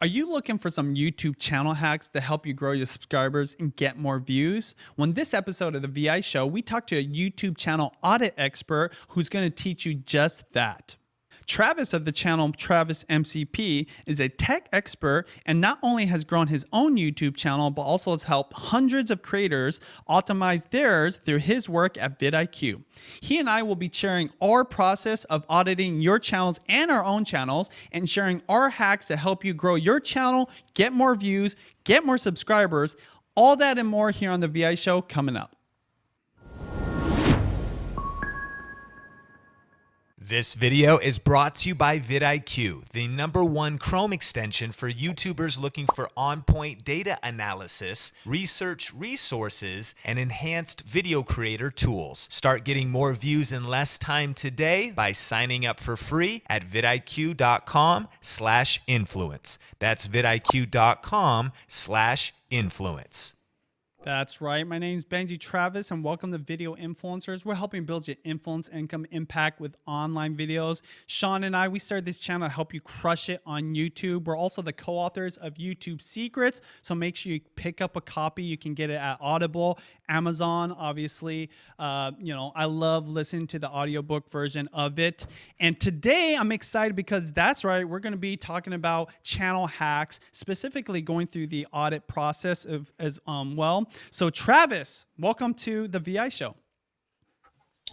Are you looking for some YouTube channel hacks to help you grow your subscribers and get more views? Well, in this episode of the VI Show, we talked to a YouTube channel audit expert who's going to teach you just that. Travis of the channel Travis MCP is a tech expert and not only has grown his own YouTube channel, but also has helped hundreds of creators optimize theirs through his work at vidIQ. He and I will be sharing our process of auditing your channels and our own channels and sharing our hacks to help you grow your channel, get more views, get more subscribers, all that and more here on the VI Show coming up. This video is brought to you by vidIQ, the #1 Chrome extension for YouTubers looking for on-point data analysis, research resources, and enhanced video creator tools. Start getting more views in less time today by signing up for free at vidiq.com/influence. That's vidiq.com/influence. That's right. My name is Benji Travis and welcome to Video Influencers. We're helping build your influence, income, impact with online videos. Sean and I, we started this channel to help you crush it on YouTube. We're also the co-authors of YouTube Secrets, so make sure you pick up a copy. You can get it at Audible, Amazon, obviously. I love listening to the audiobook version of it. And today I'm excited because that's right, we're going to be talking about channel hacks, specifically going through the audit process as well. So Travis, welcome to the VI Show.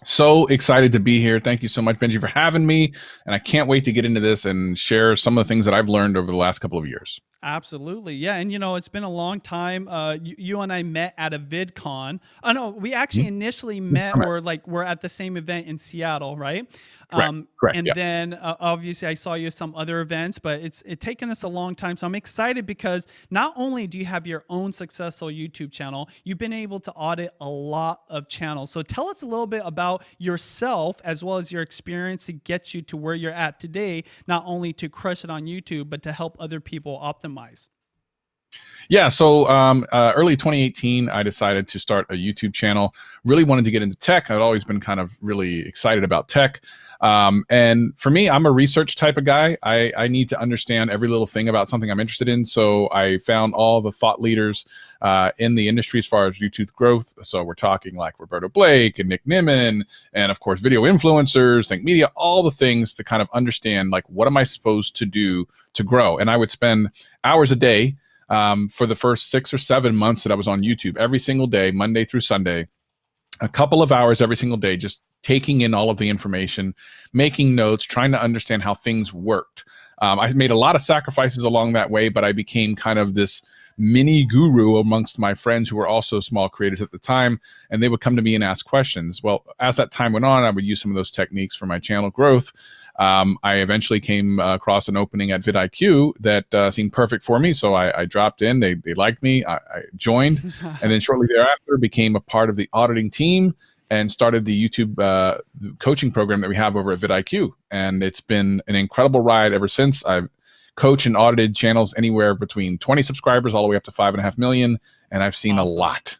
So excited to be here. Thank you so much, Benji, for having me. And I can't wait to get into this and share some of the things that I've learned over the last couple of years. Absolutely. Yeah. And it's been a long time. You and I met at a VidCon. Oh no, we actually initially met we're at the same event in Seattle, right? Correct, and yeah. then obviously I saw you at some other events, but it's taken us a long time. So I'm excited because not only do you have your own successful YouTube channel, you've been able to audit a lot of channels. So tell us a little bit about yourself as well as your experience to get you to where you're at today, not only to crush it on YouTube, but to help other people optimize. Yeah, so early 2018, I decided to start a YouTube channel. Really wanted to get into tech. I'd always been kind of really excited about tech. And for me, I'm a research type of guy. I need to understand every little thing about something I'm interested in. So I found all the thought leaders in the industry as far as YouTube growth. So we're talking like Roberto Blake and Nick Nimmin, and of course, video influencers, Think Media, all the things to kind of understand, like, what am I supposed to do to grow? And I would spend hours a day for the first 6 or 7 months that I was on YouTube, every single day, Monday through Sunday, a couple of hours every single day, just taking in all of the information, making notes, trying to understand how things worked. I made a lot of sacrifices along that way, but I became kind of this mini guru amongst my friends who were also small creators at the time, and they would come to me and ask questions. Well, as that time went on, I would use some of those techniques for my channel growth. I eventually came across an opening at vidIQ that seemed perfect for me, so I dropped in. They liked me. I joined, and then shortly thereafter became a part of the auditing team and started the YouTube coaching program that we have over at vidIQ. And it's been an incredible ride ever since. I've coached and audited channels anywhere between 20 subscribers all the way up to 5.5 million, and I've seen Awesome. a lot.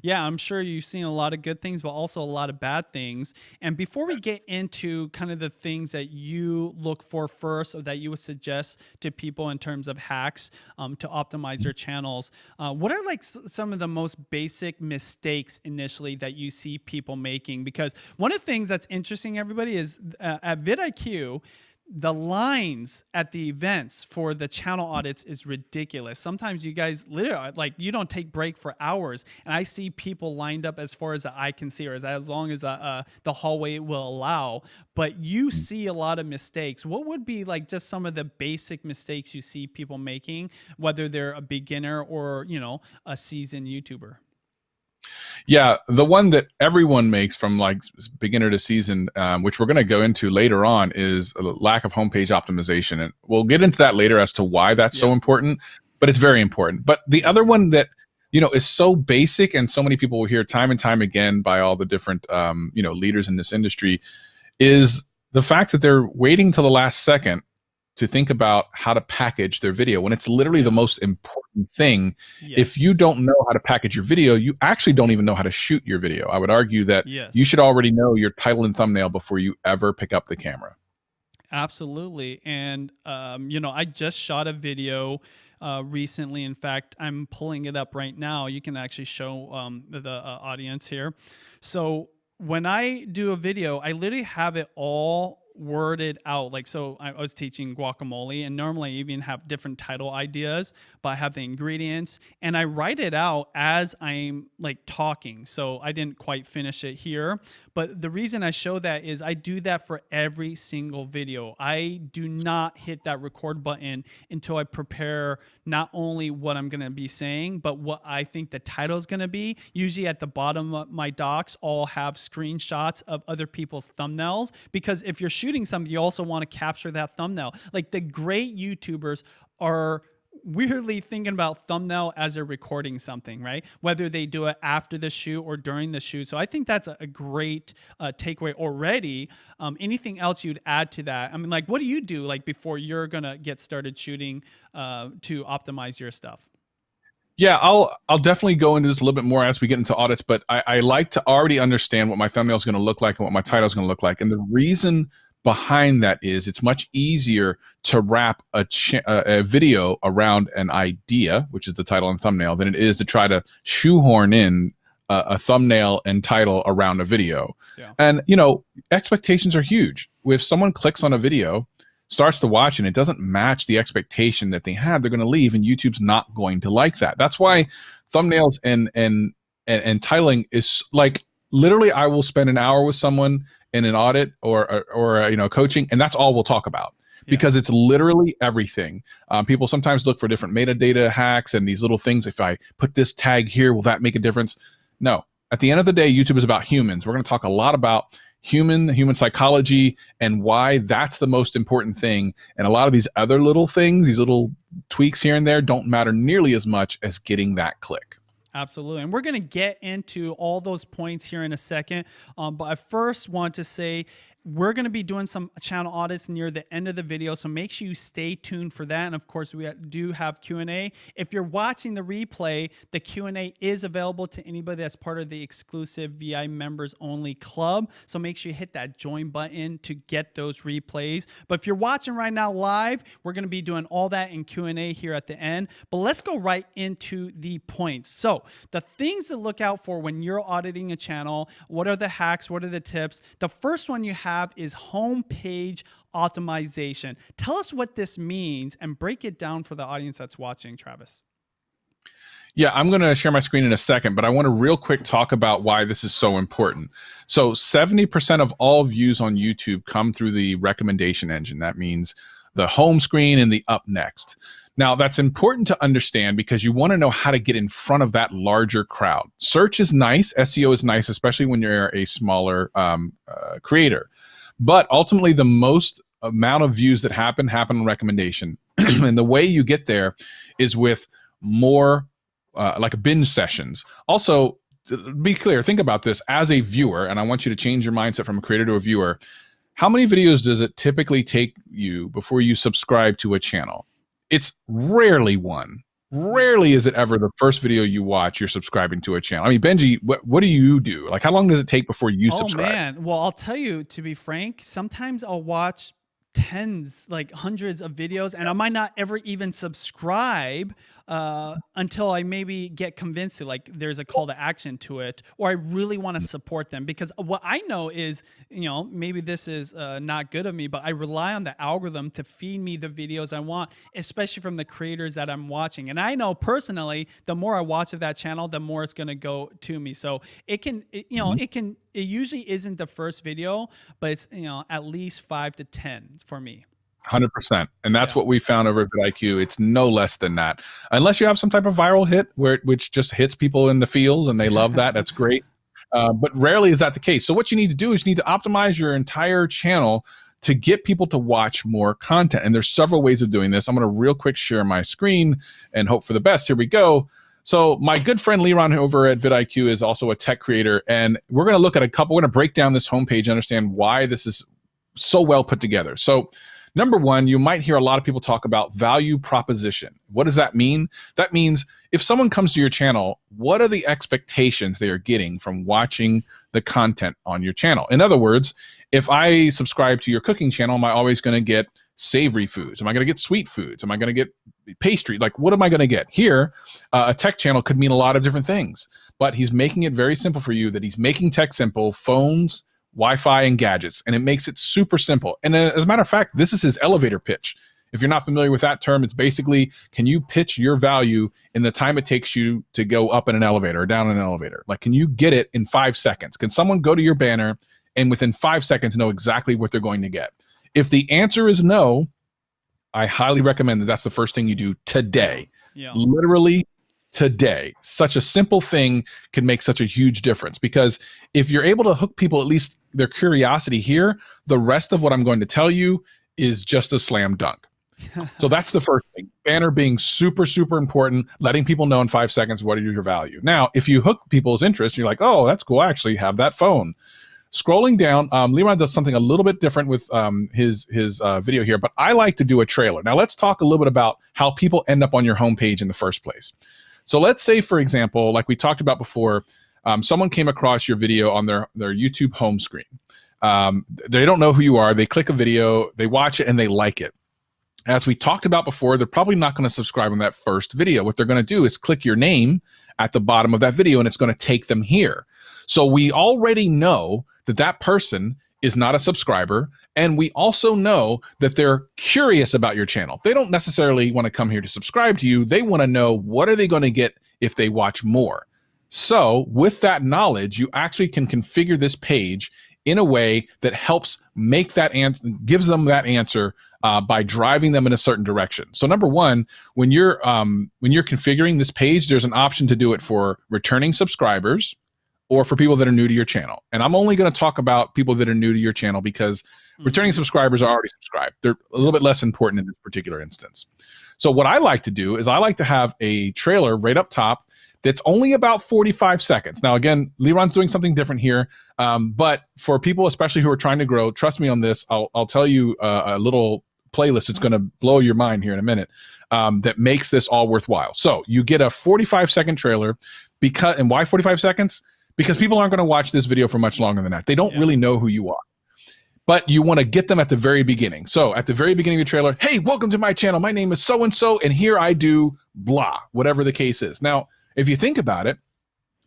Yeah, I'm sure you've seen a lot of good things, but also a lot of bad things. And before we get into kind of the things that you look for first or that you would suggest to people in terms of hacks to optimize their channels, what are like some of the most basic mistakes initially that you see people making? Because one of the things that's interesting, everybody, is at vidIQ, the lines at the events for the channel audits is ridiculous. Sometimes you guys literally, like, you don't take break for hours, and I see people lined up as far as the eye can see, or as long as the hallway will allow. But you see a lot of mistakes. What would be like just some of the basic mistakes you see people making, whether they're a beginner or a seasoned YouTuber? Yeah, the one that everyone makes from like beginner to season, which we're going to go into later on, is a lack of homepage optimization. And we'll get into that later as to why that's so important, but it's very important. But the other one that, is so basic and so many people will hear time and time again by all the different, leaders in this industry, is the fact that they're waiting till the last second to think about how to package their video when it's literally the most important thing. Yes. If you don't know how to package your video, you actually don't even know how to shoot your video. I would argue that you should already know your title and thumbnail before you ever pick up the camera. Absolutely. And, you know, I just shot a video recently. In fact, I'm pulling it up right now. You can actually show the audience here. So when I do a video, I literally have it all worded out. Like, so I was teaching guacamole, and normally I even have different title ideas, but I have the ingredients and I write it out as I'm like talking. So I didn't quite finish it here. But the reason I show that is I do that for every single video. I do not hit that record button until I prepare not only what I'm going to be saying, but what I think the title is going to be. Usually at the bottom of my docs, I'll have screenshots of other people's thumbnails, because if you're shooting something, you also want to capture that thumbnail. Like, the great YouTubers are weirdly thinking about thumbnail as they're recording something, right? Whether they do it after the shoot or during the shoot. So I think that's a great takeaway already. Anything else you'd add to that? I mean, like, what do you do like before you're gonna get started shooting to optimize your stuff? Yeah, I'll definitely go into this a little bit more as we get into audits, but I like to already understand what my thumbnail is going to look like and what my title is going to look like. And the reason behind that is it's much easier to wrap a video around an idea, which is the title and thumbnail, than it is to try to shoehorn in a thumbnail and title around a video. Yeah. And, you know, expectations are huge. If someone clicks on a video, starts to watch, and it doesn't match the expectation that they had, they're going to leave, and YouTube's not going to like that. That's why thumbnails and titling is like, literally, I will spend an hour with someone in an audit or you know, coaching, and that's all we'll talk about, because it's literally everything. People sometimes look for different metadata hacks and these little things. If I put this tag here, will that make a difference? No. At the end of the day, YouTube is about humans. We're going to talk a lot about human psychology and why that's the most important thing. And a lot of these other little things, these little tweaks here and there, don't matter nearly as much as getting that click. Absolutely. And we're going to get into all those points here in a second. But I first want to say we're going to be doing some channel audits near the end of the video, so make sure you stay tuned for that. And of course, we do have Q&A. If you're watching the replay, the Q&A is available to anybody that's part of the exclusive VI members only club. So make sure you hit that join button to get those replays. But if you're watching right now live, we're going to be doing all that in Q&A here at the end. But let's go right into the points. So the things to look out for when you're auditing a channel, what are the hacks? What are the tips? The first one you have is homepage optimization. Tell us what this means and break it down for the audience that's watching, Travis. Yeah, I'm going to share my screen in a second, but I want to real quick talk about why this is so important. So 70% of all views on YouTube come through the recommendation engine. That means the home screen and the up next. Now, that's important to understand because you want to know how to get in front of that larger crowd. Search is nice. SEO is nice, especially when you're a smaller creator. But ultimately, the most amount of views that happen on recommendation. And the way you get there is with more like binge sessions. Also, be clear, think about this as a viewer, and I want you to change your mindset from a creator to a viewer. How many videos does it typically take you before you subscribe to a channel? It's rarely one. Rarely is it ever the first video you watch, you're subscribing to a channel. I mean, Benji, what do you do? Like, how long does it take before you subscribe? Oh, man. Well, I'll tell you, to be frank, sometimes I'll watch tens, like hundreds of videos, and I might not ever even subscribe until I maybe get convinced to, like, there's a call to action to it, or I really want to support them. Because what I know is, you know, maybe this is not good of me, but I rely on the algorithm to feed me the videos I want, especially from the creators that I'm watching. And I know personally, the more I watch of that channel, the more it's going to go to me. So it usually isn't the first video, but it's, you know, at least 5 to 10 for me. 100%. And that's what we found over at vidIQ. It's no less than that. Unless you have some type of viral hit which just hits people in the field and they love that. That's great. But rarely is that the case. So what you need to do is you need to optimize your entire channel to get people to watch more content. And there's several ways of doing this. I'm going to real quick share my screen and hope for the best. Here we go. So my good friend Liron over at vidIQ is also a tech creator. And we're going to look at we're going to break down this homepage and understand why this is so well put together. So number one, you might hear a lot of people talk about value proposition. What does that mean? That means if someone comes to your channel, what are the expectations they are getting from watching the content on your channel? In other words, if I subscribe to your cooking channel, am I always going to get savory foods? Am I going to get sweet foods? Am I going to get pastry? Like, what am I going to get? Here, a tech channel could mean a lot of different things, but he's making it very simple for you, that he's making tech simple: phones, Wi-Fi, and gadgets. And it makes it super simple. And as a matter of fact, this is his elevator pitch. If you're not familiar with that term, it's basically, can you pitch your value in the time it takes you to go up in an elevator or down in an elevator? Like, can you get it in 5 seconds? Can someone go to your banner and within 5 seconds know exactly what they're going to get? If the answer is no, I highly recommend that that's the first thing you do today. Yeah. Literally today. Such a simple thing can make such a huge difference, because if you're able to hook people, at least their curiosity here, the rest of what I'm going to tell you is just a slam dunk. So that's the first thing. Banner being super, super important, letting people know in 5 seconds what is your value. Now, if you hook people's interest, you're like, oh, that's cool, I actually have that phone. Scrolling down, Leron does something a little bit different with his video here, but I like to do a trailer. Now, let's talk a little bit about how people end up on your homepage in the first place. So let's say, for example, like we talked about before, someone came across your video on their YouTube home screen. They don't know who you are. They click a video, they watch it, and they like it. As we talked about before, they're probably not going to subscribe on that first video. What they're going to do is click your name at the bottom of that video, and it's going to take them here. So we already know that that person is not a subscriber, and we also know that they're curious about your channel. They don't necessarily want to come here to subscribe to you. They want to know, what are they going to get if they watch more? So with that knowledge, you actually can configure this page in a way that helps make that answer, gives them that answer by driving them in a certain direction. So number one, when you're configuring this page, there's an option to do it for returning subscribers or for people that are new to your channel. And I'm only going to talk about people that are new to your channel, because returning subscribers are already subscribed. They're a little bit less important in this particular instance. So what I like to do is I like to have a trailer right up top that's only about 45 seconds. Now, again, Leron's doing something different here, but for people, especially who are trying to grow, trust me on this, I'll tell you a little playlist that's going to blow your mind here in a minute, that makes this all worthwhile. So you get a 45-second trailer, and why 45 seconds? Because people aren't going to watch this video for much longer than that. They don't really know who you are. But you want to get them at the very beginning. So at the very beginning of your trailer, hey, welcome to my channel. My name is so-and-so, and here I do blah, whatever the case is. Now, if you think about it,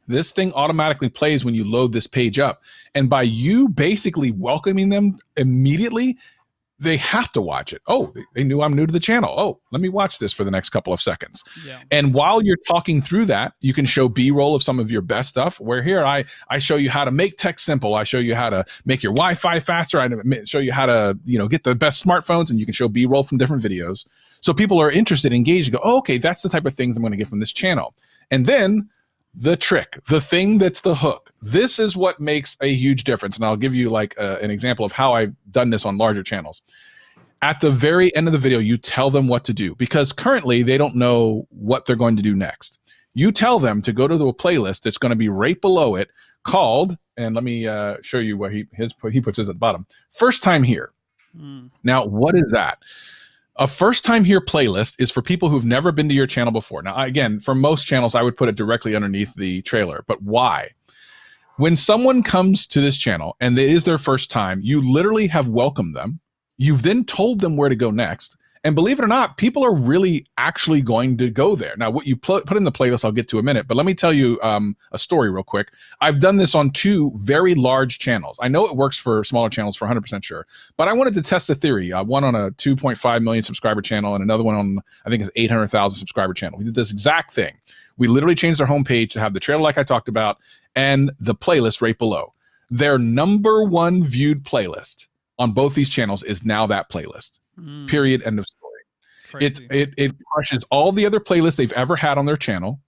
this thing automatically plays when you load this page up. And by you basically welcoming them immediately, they have to watch it. Oh, they knew I'm new to the channel. Oh, let me watch this for the next couple of seconds. Yeah. And while you're talking through that, you can show B-roll of some of your best stuff, where here I show you how to make tech simple. I show you how to make your Wi-Fi faster. I show you how to, get the best smartphones, and you can show B-roll from different videos. So people are interested, engaged, and go, oh, okay, that's the type of things I'm going to get from this channel. And then the trick, the thing that's the hook, this is what makes a huge difference. And I'll give you like an example of how I've done this on larger channels. At the very end of the video, you tell them what to do, because currently they don't know what they're going to do next. You tell them to go to the playlist that's going to be right below it, called, and let me show you where he puts his at the bottom, First Time Here. Now, what is that? A first time here playlist is for people who've never been to your channel before. Now, again, for most channels, I would put it directly underneath the trailer. But why? When someone comes to this channel and it is their first time, you literally have welcomed them. You've then told them where to go next. And believe it or not, people are really actually going to go there. Now, what you put in the playlist, I'll get to in a minute, but let me tell you a story real quick. I've done this on 2 very large channels. I know it works for smaller channels for 100% sure, but I wanted to test a theory. One on a 2.5 million subscriber channel and another one on, I think it's 800,000 subscriber channel. We did this exact thing. We literally changed our homepage to have the trailer like I talked about and the playlist right below. Their #1 viewed playlist on both these channels is now that playlist. Period. End of story. It crushes all the other playlists they've ever had on their channel.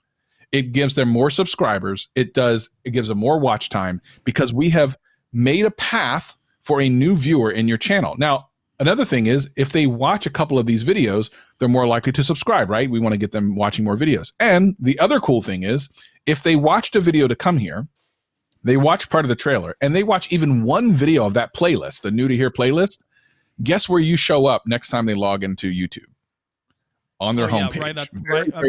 It gives them more subscribers. It gives them more watch time, because we have made a path for a new viewer in your channel. Now, another thing is, if they watch a couple of these videos, they're more likely to subscribe, right? We want to get them watching more videos. And the other cool thing is, if they watched a video to come here, they watch part of the trailer, and they watch even one video of that playlist, the new to here playlist, guess where you show up next time they log into YouTube? On their homepage.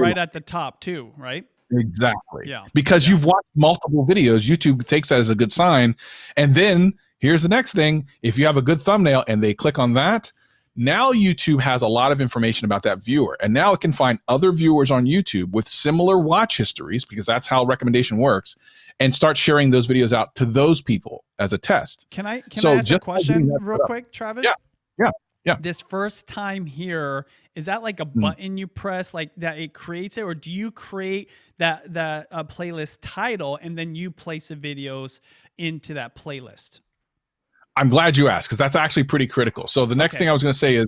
Right at the top too, right? Exactly. Yeah. Because you've watched multiple videos, YouTube takes that as a good sign. And then Here's the next thing. If you have a good thumbnail and they click on that, now YouTube has a lot of information about that viewer. And now it can find other viewers on YouTube with similar watch histories, because that's how recommendation works, and start sharing those videos out to those people as a test. Can I ask a question real quick, Travis? Yeah. Yeah. Yeah. This first time here, is that like a button you press like that it creates it, or do you create that playlist title and then you place the videos into that playlist? I'm glad you asked, because that's actually pretty critical. So the next thing I was going to say is,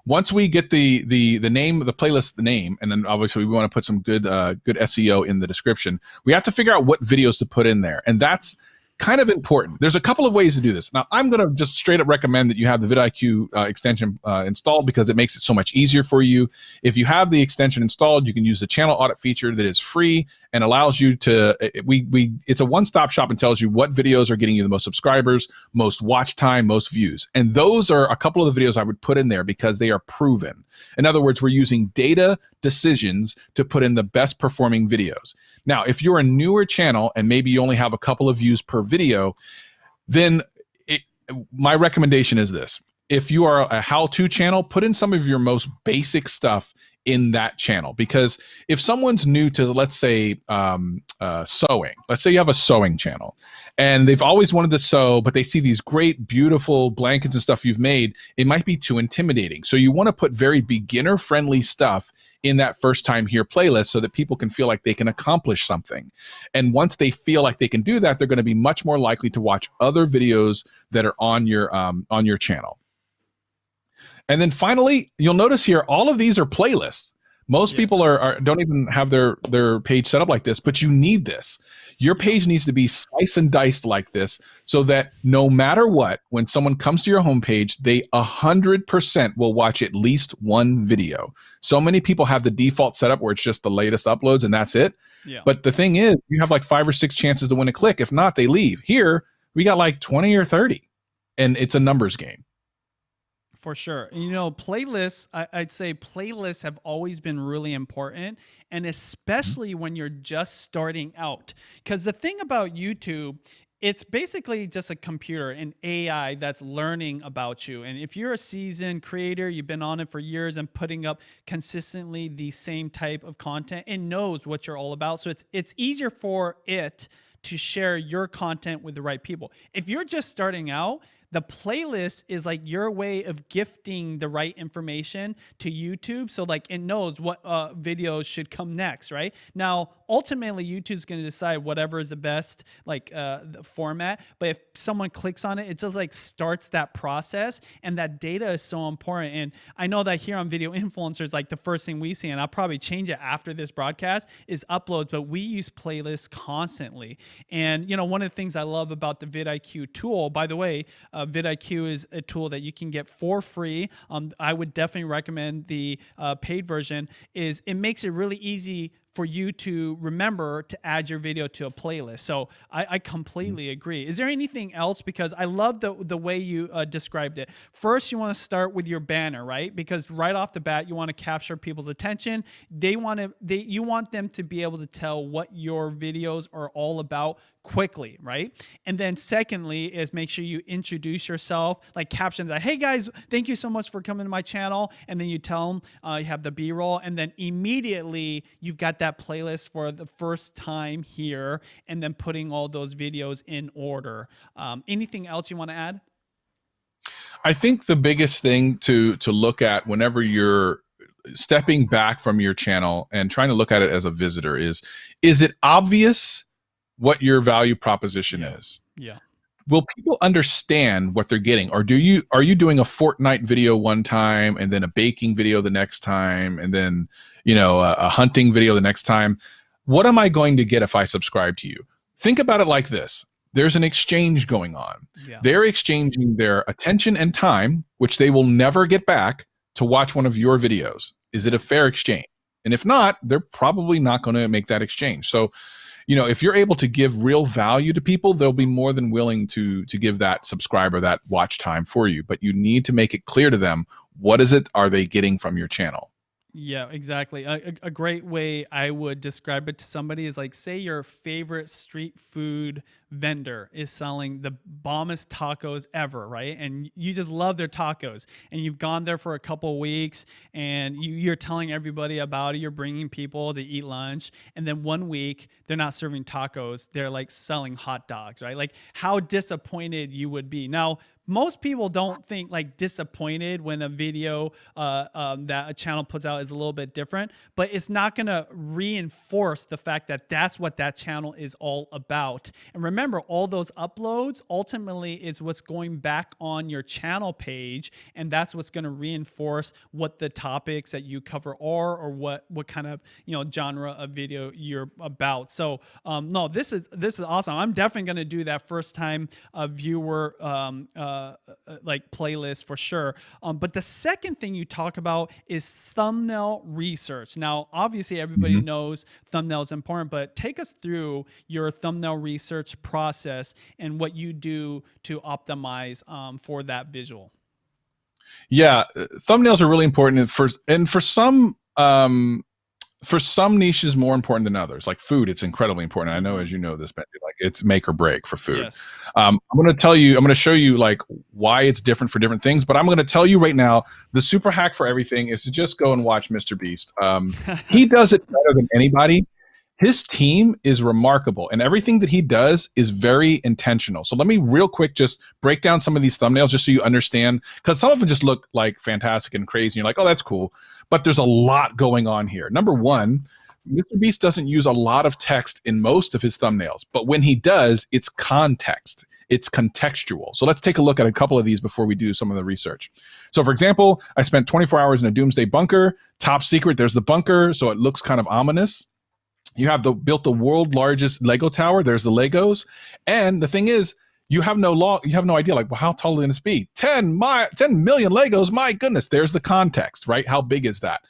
once we get the name of the playlist, the name, and then obviously we want to put some good SEO in the description, we have to figure out what videos to put in there. And that's kind of important. There's a couple of ways to do this. Now, I'm going to just straight up recommend that you have the vidIQ extension installed, because it makes it so much easier for you. If you have the extension installed, you can use the channel audit feature that is free and allows you to, it's a one-stop shop and tells you what videos are getting you the most subscribers, most watch time, most views. And those are a couple of the videos I would put in there because they are proven. In other words, we're using data decisions to put in the best performing videos. Now, if you're a newer channel and maybe you only have a couple of views per video, then my recommendation is this. If you are a how-to channel, put in some of your most basic stuff in that channel. Because if someone's new to, let's say, sewing, let's say you have a sewing channel and they've always wanted to sew, but they see these great, beautiful blankets and stuff you've made, it might be too intimidating. So you want to put very beginner-friendly stuff in that first time here playlist so that people can feel like they can accomplish something. And once they feel like they can do that, they're going to be much more likely to watch other videos that are on your channel. And then finally, you'll notice here, all of these are playlists. Most people don't even have their page set up like this, but you need this. Your page needs to be slice and diced like this, so that no matter what, when someone comes to your homepage, they 100% will watch at least one video. So many people have the default setup where it's just the latest uploads and that's it. Yeah. But the thing is, you have like 5 or 6 chances to win a click. If not, they leave. Here, we got like 20 or 30, and it's a numbers game. For sure. You know, playlists, I'd say playlists have always been really important, and especially when you're just starting out. Because the thing about YouTube, it's basically just a computer, an AI that's learning about you. And if you're a seasoned creator, you've been on it for years and putting up consistently the same type of content, it knows what you're all about. So it's easier for it to share your content with the right people. If you're just starting out, the playlist is like your way of gifting the right information to YouTube. So like it knows what videos should come next, right? Now, ultimately, YouTube's going to decide whatever is the best like the format. But if someone clicks on it, it just like starts that process, and that data is so important. And I know that here on Video Influencers, like the first thing we see, and I'll probably change it after this broadcast, is uploads, but we use playlists constantly. And you know, one of the things I love about the vidIQ tool, by the way, vidIQ is a tool that you can get for free. I would definitely recommend the paid version. Is it makes it really easy for you to remember to add your video to a playlist. So I completely agree. Is there anything else? Because I love the way you described it. First, you want to start with your banner, right? Because right off the bat, you want to capture people's attention. You want them to be able to tell what your videos are all about quickly, right? And then secondly is make sure you introduce yourself, like caption that, hey guys, thank you so much for coming to my channel. And then you tell them you have the B-roll, and then immediately you've got that playlist for the first time here, and then putting all those videos in order. Anything else you want to add? I think the biggest thing to look at whenever you're stepping back from your channel and trying to look at it as a visitor is it obvious what your value proposition is? Yeah. Will people understand what they're getting? Or are you doing a Fortnite video one time and then a baking video the next time, and then, you know, a hunting video the next time? What am I going to get if I subscribe to you? Think about it like this. There's an exchange going on. Yeah. They're exchanging their attention and time, which they will never get back, to watch one of your videos. Is it a fair exchange? And if not, they're probably not going to make that exchange. So, you know, if you're able to give real value to people, they'll be more than willing to give that subscriber that watch time for you. But you need to make it clear to them, what is it are they getting from your channel? Yeah, exactly. A great way I would describe it to somebody is like, say your favorite street food vendor is selling the bombest tacos ever, right? And you just love their tacos, and you've gone there for a couple weeks, and you're telling everybody about it. You're bringing people to eat lunch, and then one week they're not serving tacos. They're like selling hot dogs, right? Like how disappointed you would be. Now, most people don't think like disappointed when a video that a channel puts out is a little bit different, but it's not going to reinforce the fact that that's what that channel is all about. And remember, all those uploads ultimately is what's going back on your channel page, and that's what's going to reinforce what the topics that you cover are, or what kind of genre of video you're about. So no, this is awesome. I'm definitely going to do that first time viewer like playlist for sure. But the second thing you talk about is thumbnail research. Now, obviously, everybody knows thumbnail is important, but take us through your thumbnail research process and what you do to optimize for that visual. Yeah, thumbnails are really important for some niches more important than others. Like food, it's incredibly important. I know, as you know this, Benji, like it's make or break for food. Yes. I'm going to show you like why it's different for different things, but I'm going to tell you right now, the super hack for everything is to just go and watch Mr. Beast. He does it better than anybody. His team is remarkable, and everything that he does is very intentional. So let me real quick just break down some of these thumbnails just so you understand, because some of them just look like fantastic and crazy. And you're like, oh, that's cool. But there's a lot going on here. Number one, Mr. Beast doesn't use a lot of text in most of his thumbnails, but when he does, it's context. It's contextual. So let's take a look at a couple of these before we do some of the research. So for example, I spent 24 hours in a doomsday bunker. Top secret, there's the bunker, so it looks kind of ominous. You have built the world's largest Lego tower. There's the Legos. And the thing is, you have no idea, like, well, how tall can this be? 10 million Legos. My goodness, there's the context, right? How big is that?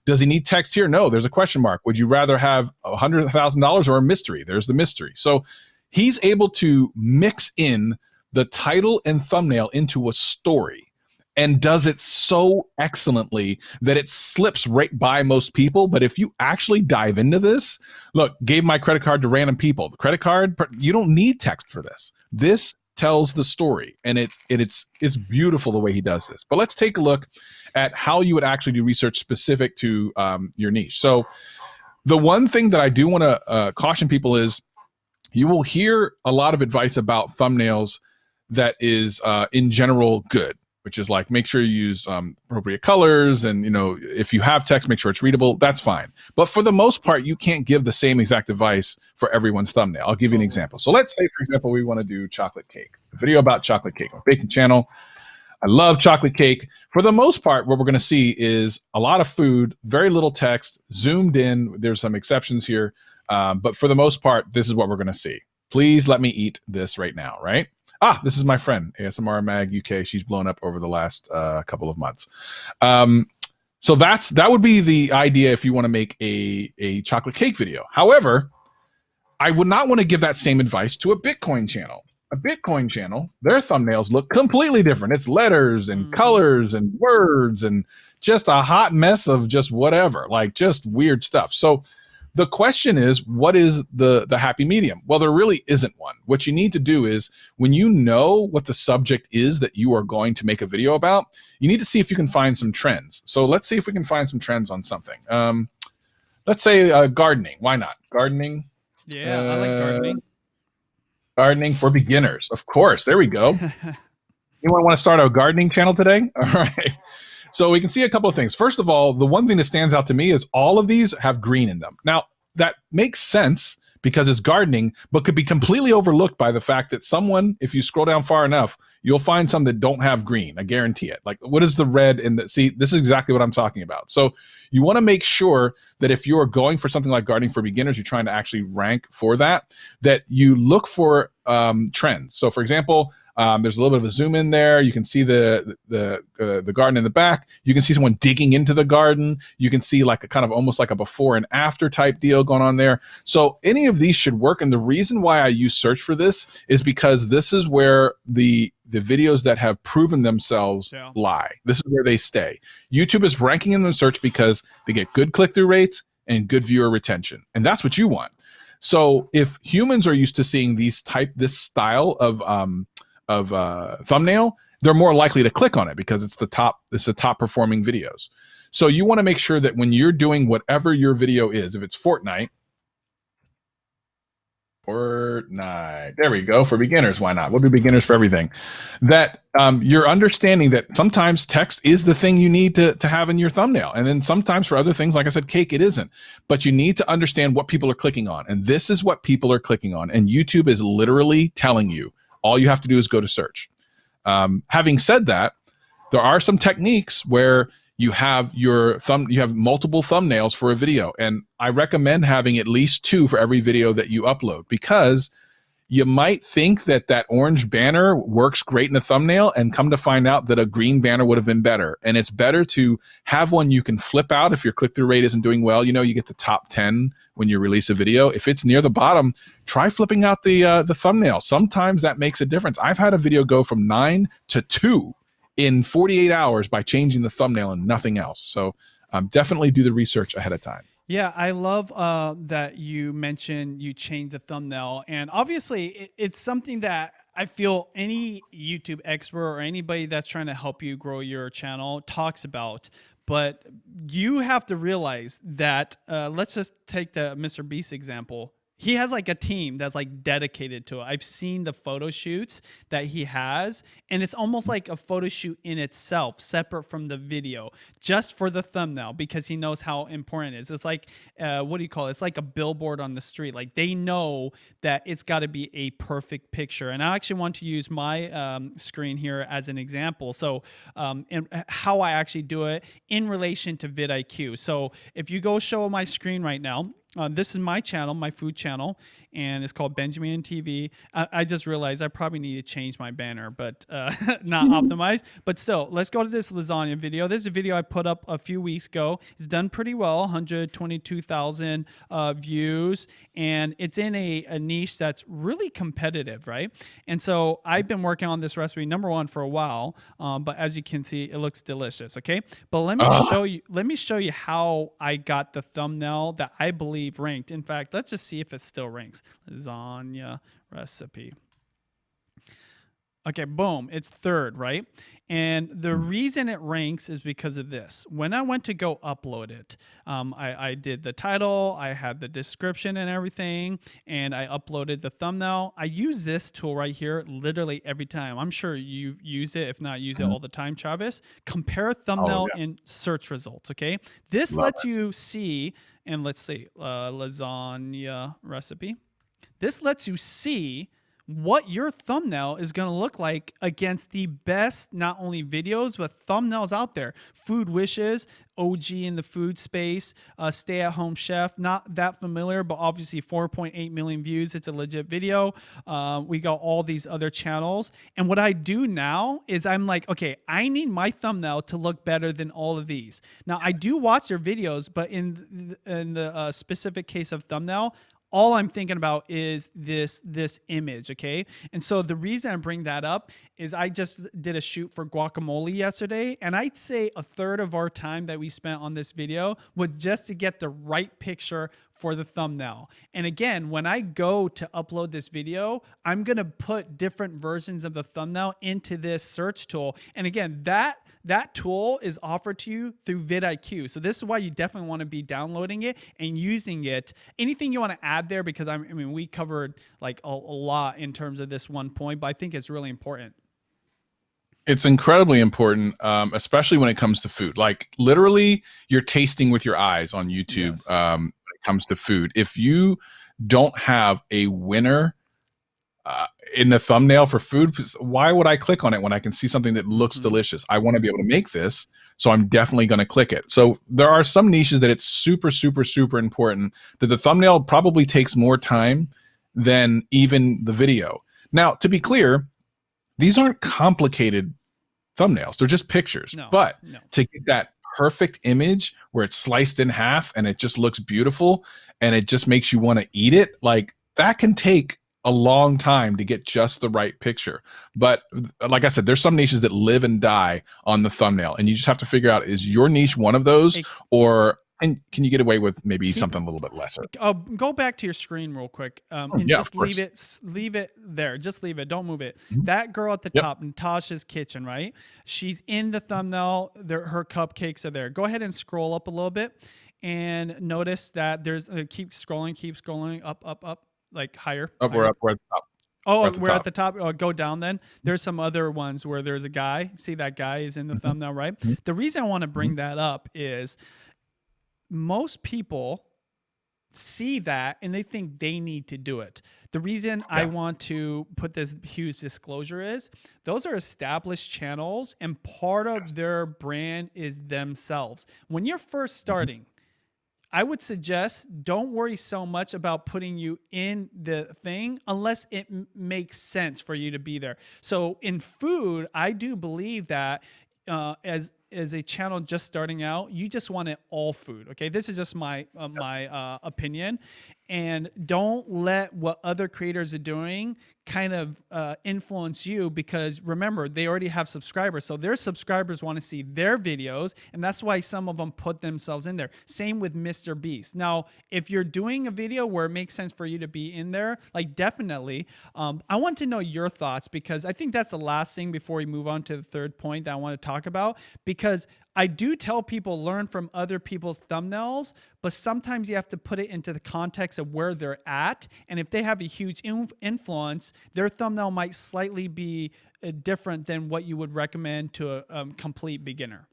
Does he need text here? No, there's a question mark. Would you rather have $100,000 or a mystery? There's the mystery. So he's able to mix in the title and thumbnail into a story, and does it so excellently that it slips right by most people. But if you actually dive into this, look, gave my credit card to random people. The credit card, you don't need text for this. This tells the story, and it's beautiful the way he does this. But let's take a look at how you would actually do research specific to your niche. So the one thing that I do want to caution people is, you will hear a lot of advice about thumbnails that is in general good, which is like, make sure you use appropriate colors, and if you have text, make sure it's readable. That's fine. But for the most part, you can't give the same exact advice for everyone's thumbnail. I'll give you an example. So let's say, for example, we want to do chocolate cake, a video about chocolate cake, a baking channel. I love chocolate cake. For the most part, what we're going to see is a lot of food, very little text, zoomed in. There's some exceptions here. But for the most part, this is what we're going to see. Please let me eat this right now, right? Ah, this is my friend, ASMR Mag UK. She's blown up over the last couple of months. So that would be the idea if you want to make a chocolate cake video. However, I would not want to give that same advice to a Bitcoin channel. A Bitcoin channel, their thumbnails look completely different. It's letters and colors and words and just a hot mess of just whatever, like just weird stuff. So the question is, what is the happy medium? Well, there really isn't one. What you need to do is, when you know what the subject is that you are going to make a video about, you need to see if you can find some trends. So let's see if we can find some trends on something. Let's say gardening. Why not? Gardening. Yeah, I like gardening. Gardening for beginners. Of course. There we go. Anyone want to start a gardening channel today? All right. So we can see a couple of things. First of all, the one thing that stands out to me is all of these have green in them. Now, that makes sense because it's gardening, but could be completely overlooked by the fact that someone, if you scroll down far enough, you'll find some that don't have green. I guarantee it. Like, what is the red in the, see, this is exactly what I'm talking about. So you want to make sure that if you are going for something like gardening for beginners, you're trying to actually rank for that, that you look for trends. So for example, There's a little bit of a zoom in there. You can see the garden in the back. You can see someone digging into the garden. You can see like a kind of almost like a before and after type deal going on there. So any of these should work. And the reason why I use search for this is because this is where the videos that have proven themselves lie. This is where they stay. YouTube is ranking them in search because they get good click-through rates and good viewer retention. And that's what you want. So if humans are used to seeing this style of thumbnail, they're more likely to click on it because it's the top performing videos. So you want to make sure that when you're doing whatever your video is, if it's Fortnite, there we go. For beginners, why not? We'll do beginners for everything. That you're understanding that sometimes text is the thing you need to have in your thumbnail. And then sometimes for other things, like I said, cake, it isn't. But you need to understand what people are clicking on. And this is what people are clicking on. And YouTube is literally telling you. All you have to do is go to search. Having said that, there are some techniques where you have multiple thumbnails for a video. And I recommend having at least 2 for every video that you upload, because you might think that orange banner works great in a thumbnail, and come to find out that a green banner would have been better. And it's better to have one you can flip out if your click-through rate isn't doing well. You know, you get the top 10 when you release a video. If it's near the bottom, try flipping out the thumbnail. Sometimes that makes a difference. I've had a video go from 9 to 2 in 48 hours by changing the thumbnail and nothing else. So definitely do the research ahead of time. Yeah, I love that you mentioned you change the thumbnail. And obviously, it's something that I feel any YouTube expert or anybody that's trying to help you grow your channel talks about. But you have to realize that, let's just take the Mr. Beast example. He has like a team that's like dedicated to it. I've seen the photo shoots that he has, and it's almost like a photo shoot in itself, separate from the video, just for the thumbnail, because he knows how important it is. It's like, what do you call it? It's like a billboard on the street. Like, they know that it's got to be a perfect picture. And I actually want to use my screen here as an example. So, and how I actually do it in relation to vidIQ. So if you go show my screen right now, this is my channel, my food channel, and it's called Benjamin TV. I just realized I probably need to change my banner, but not optimized. But still, let's go to this lasagna video. This is a video I put up a few weeks ago. It's done pretty well, 122,000 views, and it's in a niche that's really competitive, right? And so I've been working on this recipe, number one, for a while, but as you can see, it looks delicious, okay? But let me show you how I got the thumbnail that I believe ranked. In fact, let's just see if it still ranks. Lasagna recipe. Okay, boom, it's 3rd, right? And the reason it ranks is because of this. When I went to go upload it, I did the title, I had the description and everything, and I uploaded the thumbnail. I use this tool right here literally every time. I'm sure you've used it, if not use it all the time, Travis. Compare thumbnail in search results, okay? This lets you see, and let's see, lasagna recipe. This lets you see what your thumbnail is going to look like against the best, not only videos, but thumbnails out there. Food Wishes, OG in the food space, Stay-at-Home Chef, not that familiar, but obviously 4.8 million views. It's a legit video. We got all these other channels. And what I do now is I'm like, okay, I need my thumbnail to look better than all of these. Now, I do watch their videos, but in the specific case of thumbnail, all I'm thinking about is this image, okay? And so the reason I bring that up is I just did a shoot for guacamole yesterday, and I'd say 1/3 of our time that we spent on this video was just to get the right picture for the thumbnail. And again, when I go to upload this video, I'm gonna put different versions of the thumbnail into this search tool. And again, that tool is offered to you through vidIQ. So this is why you definitely want to be downloading it and using it. Anything you want to add there, because I mean, we covered like a lot in terms of this one point, but I think it's really important. It's incredibly important, especially when it comes to food. Like, literally, you're tasting with your eyes on YouTube. Yes. When it comes to food. If you don't have a winner in the thumbnail for food, why would I click on it when I can see something that looks delicious? I want to be able to make this, so I'm definitely going to click it. So there are some niches that it's super, super, super important that the thumbnail probably takes more time than even the video. Now, to be clear, these aren't complicated thumbnails. They're just pictures. No, But no. to get that perfect image where it's sliced in half and it just looks beautiful and it just makes you want to eat it, like that can take a long time to get just the right picture. But like I said, there's some niches that live and die on the thumbnail, and you just have to figure out, is your niche one of those, or and can you get away with maybe something a little bit lesser? Go back to your screen real quick, and yeah, just leave it there. Just leave it. Don't move it. Mhm. That girl at the Yep. top, Natasha's Kitchen, right? She's in the thumbnail. Her cupcakes are there. Go ahead and scroll up a little bit, and notice that there's keep scrolling up, like higher. Oh, we're at the top. Oh, we're at the top. Oh, go down then. There's some other ones where there's a guy. See, that guy is in the thumbnail, right? Mhm. The reason I want to bring that up is most people see that and they think they need to do it. The reason I want to put this huge disclosure is those are established channels, and part of their brand is themselves. When you're first starting, I would suggest don't worry so much about putting you in the thing unless it makes sense for you to be there. So in food, I do believe that as a channel just starting out, you just want it all food. Okay, this is just my opinion, and don't let what other creators are doing kind of influence you, because remember, they already have subscribers, so their subscribers want to see their videos, and that's why some of them put themselves in there. Same with Mr. Beast. Now, if you're doing a video where it makes sense for you to be in there, like definitely, I want to know your thoughts, because I think that's the last thing before we move on to the third point that I want to talk about, because I do tell people learn from other people's thumbnails, but sometimes you have to put it into the context of where they're at. And if they have a huge influence, their thumbnail might slightly be different than what you would recommend to a complete beginner.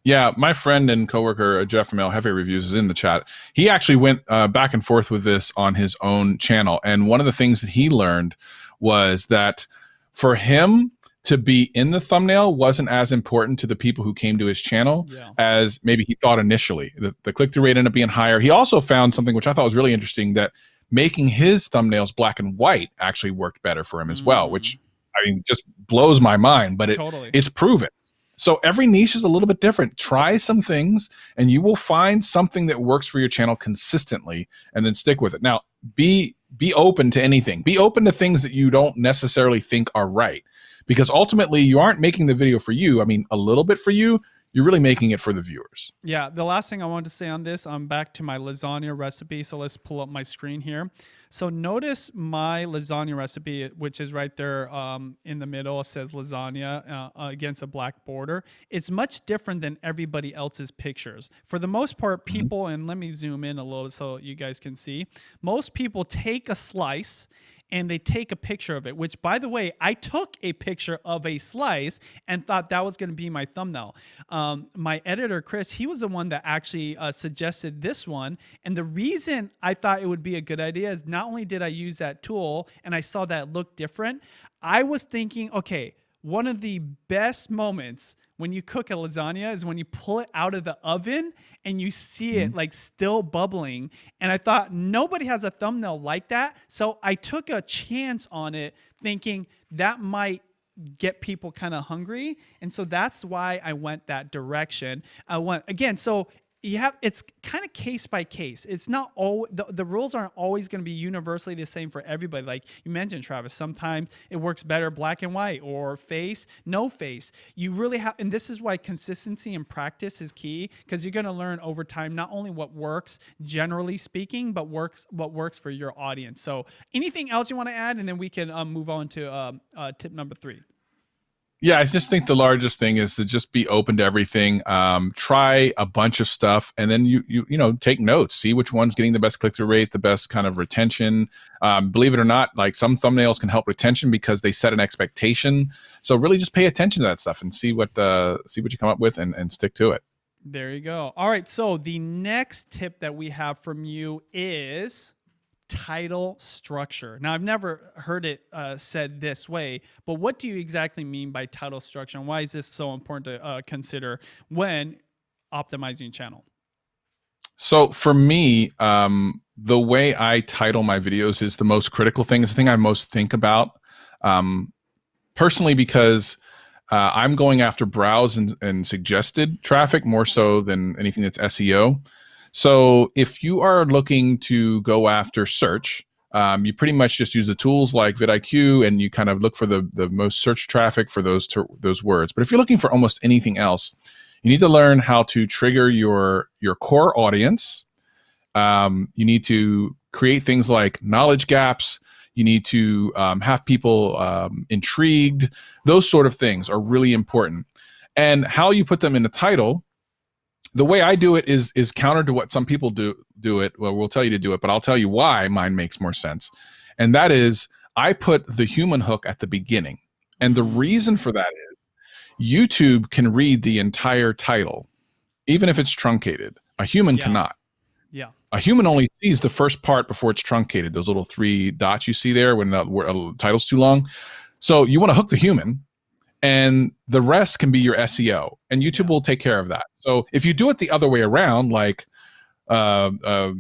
Yeah, my friend and coworker Jeff from El Jefe Reviews is in the chat. He actually went back and forth with this on his own channel, and one of the things that he learned was that for him to be in the thumbnail wasn't as important to the people who came to his channel as maybe he thought initially. The click-through rate ended up being higher. He also found something which I thought was really interesting, that making his thumbnails black and white actually worked better for him as well, which I mean just blows my mind, but it's proven. So every niche is a little bit different. Try some things and you will find something that works for your channel consistently, and then stick with it. Now, be open to anything. Be open to things that you don't necessarily think are right, because ultimately you aren't making the video for you. I mean, a little bit for you, you're really making it for the viewers. Yeah. The last thing I wanted to say on this, I'm back to my lasagna recipe. So let's pull up my screen here. So notice my lasagna recipe, which is right there in the middle. It says lasagna against a black border. It's much different than everybody else's pictures. For the most part, people, and let me zoom in a little so you guys can see, most people take a slice and they take a picture of it, which, by the way, I took a picture of a slice and thought that was going to be my thumbnail. My editor, Chris, he was the one that actually suggested this one. And the reason I thought it would be a good idea is not only did I use that tool and I saw that it looked different, I was thinking, okay, one of the best moments when you cook a lasagna is when you pull it out of the oven and you see it like still bubbling. And I thought nobody has a thumbnail like that. So I took a chance on it thinking that might get people kind of hungry. And so that's why I went that direction. So you have, it's kind of case by case. It's not all the rules aren't always going to be universally the same for everybody. Like you mentioned, Travis, sometimes it works better black and white or face, no face. You really have, and this is why consistency and practice is key, because you're going to learn over time, not only what works generally speaking, but what works for your audience. So anything else you want to add? And then we can move on to tip number 3. Yeah, I just think the largest thing is to just be open to everything. Try a bunch of stuff, and then you take notes. See which one's getting the best click-through rate, the best kind of retention. Believe it or not, like some thumbnails can help retention because they set an expectation. So really, just pay attention to that stuff and see what you come up with, and stick to it. There you go. All right. So the next tip that we have from you is title structure. Now, I've never heard it said this way, but what do you exactly mean by title structure, and why is this so important to consider when optimizing a channel? So for me, the way I title my videos is the most critical thing. It's the thing I most think about. personally because I'm going after browse and suggested traffic more so than anything that's SEO. So if you are looking to go after search, you pretty much just use the tools like vidIQ and you kind of look for the most search traffic for those words. But if you're looking for almost anything else, you need to learn how to trigger your core audience. You need to create things like knowledge gaps. You need to have people intrigued. Those sort of things are really important. And how you put them in the title, the way I do it is counter to what some people do it. Well, we'll tell you to do it, but I'll tell you why mine makes more sense. And that is I put the human hook at the beginning. And the reason for that is YouTube can read the entire title, even if it's truncated. A human cannot. Yeah. A human only sees the first part before it's truncated, those little 3 dots you see there when the title's too long. So you want to hook the human, and the rest can be your SEO, and YouTube will take care of that. So if you do it the other way around, like a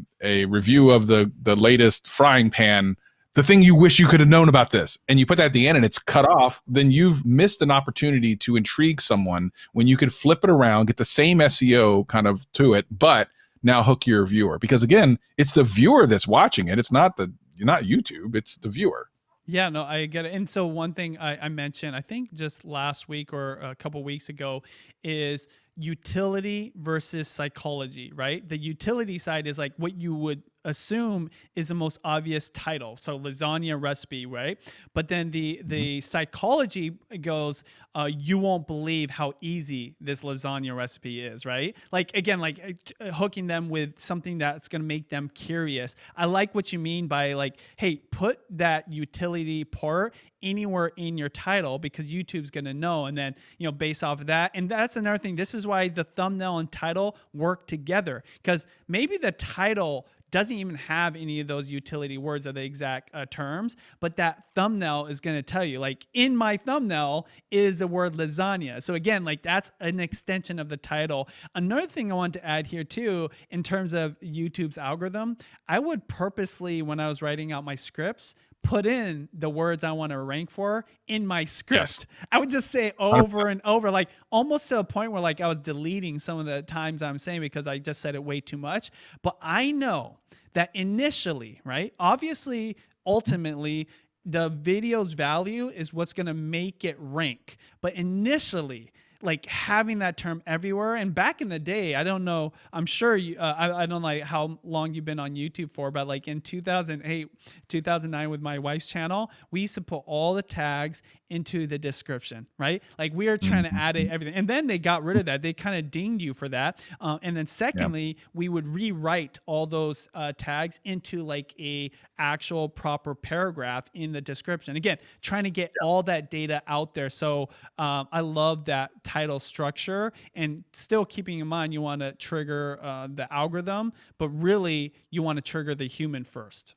review of the latest frying pan, the thing you wish you could have known about this, and you put that at the end and it's cut off, then you've missed an opportunity to intrigue someone when you could flip it around, get the same SEO kind of to it, but now hook your viewer. Because again, it's the viewer that's watching it. It's not YouTube, it's the viewer. Yeah, no, I get it. And so one thing I mentioned, I think just last week or a couple weeks ago, is utility versus psychology, right? The utility side is like what you would assume is the most obvious title. So lasagna recipe, right? But then the psychology goes, you won't believe how easy this lasagna recipe is, right? Like, again, like hooking them with something that's going to make them curious. I like what you mean by like, hey, put that utility part anywhere in your title because YouTube's going to know. And then, you know, based off of that. And that's another thing. This is why the thumbnail and title work together, because maybe the title doesn't even have any of those utility words or the exact terms, but that thumbnail is going to tell you, like, in my thumbnail is the word lasagna. So again, like that's an extension of the title. Another thing I want to add here too, in terms of YouTube's algorithm, I would purposely, when I was writing out my scripts, put in the words I want to rank for in my script. Yes. I would just say over and over, like almost to a point where like I was deleting some of the times I'm saying because I just said it way too much. But I know that initially, right? Obviously, ultimately, the video's value is what's going to make it rank. But initially, like having that term everywhere. And back in the day, I don't know, I'm sure you, I don't know like how long you've been on YouTube for, but like in 2008, 2009 with my wife's channel, we used to put all the tags into the description, right? Like we are trying to add everything. And then they got rid of that. They kind of dinged you for that. And then secondly, we would rewrite all those tags into like a actual proper paragraph in the description. Again, trying to get all that data out there. So I love that title structure, and still keeping in mind you want to trigger the algorithm, but really you want to trigger the human first.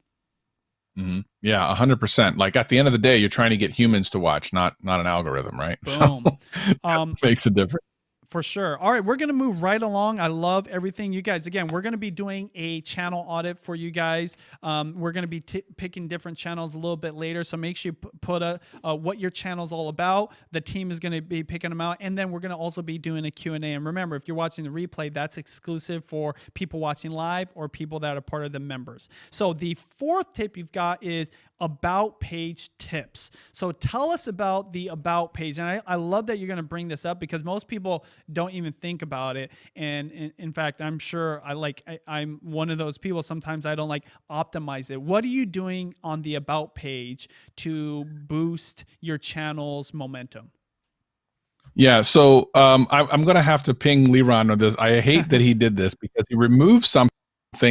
Yeah, 100%. Like at the end of the day, you're trying to get humans to watch, not an algorithm, right? Boom. So makes a difference. For sure. All right, we're going to move right along. I love everything. You guys, again, we're going to be doing a channel audit for you guys. We're going to be picking different channels a little bit later, so make sure you put what your channel's all about. The team is going to be picking them out, and then we're going to also be doing a Q&A. And remember, if you're watching the replay, that's exclusive for people watching live or people that are part of the members. So the fourth tip you've got is about page tips. So tell us about the about page. And I love that you're going to bring this up because most people don't even think about it. And in fact, I'm sure I'm one of those people. Sometimes I don't like optimize it. What are you doing on the about page to boost your channel's momentum? Yeah, so I'm going to have to ping Liron on this. I hate that he did this because he removed something,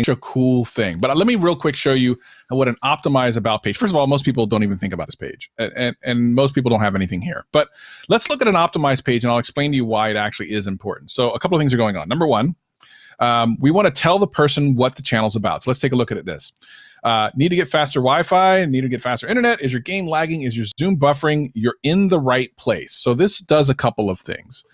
a cool thing. But let me real quick show you what an optimized about page. First of all, most people don't even think about this page, and most people don't have anything here. But let's look at an optimized page, and I'll explain to you why it actually is important. So a couple of things are going on. Number one, we want to tell the person what the channel's about. So let's take a look at this. Need to get faster Wi-Fi, need to get faster internet. Is your game lagging? Is your Zoom buffering? You're in the right place. So this does a couple of things.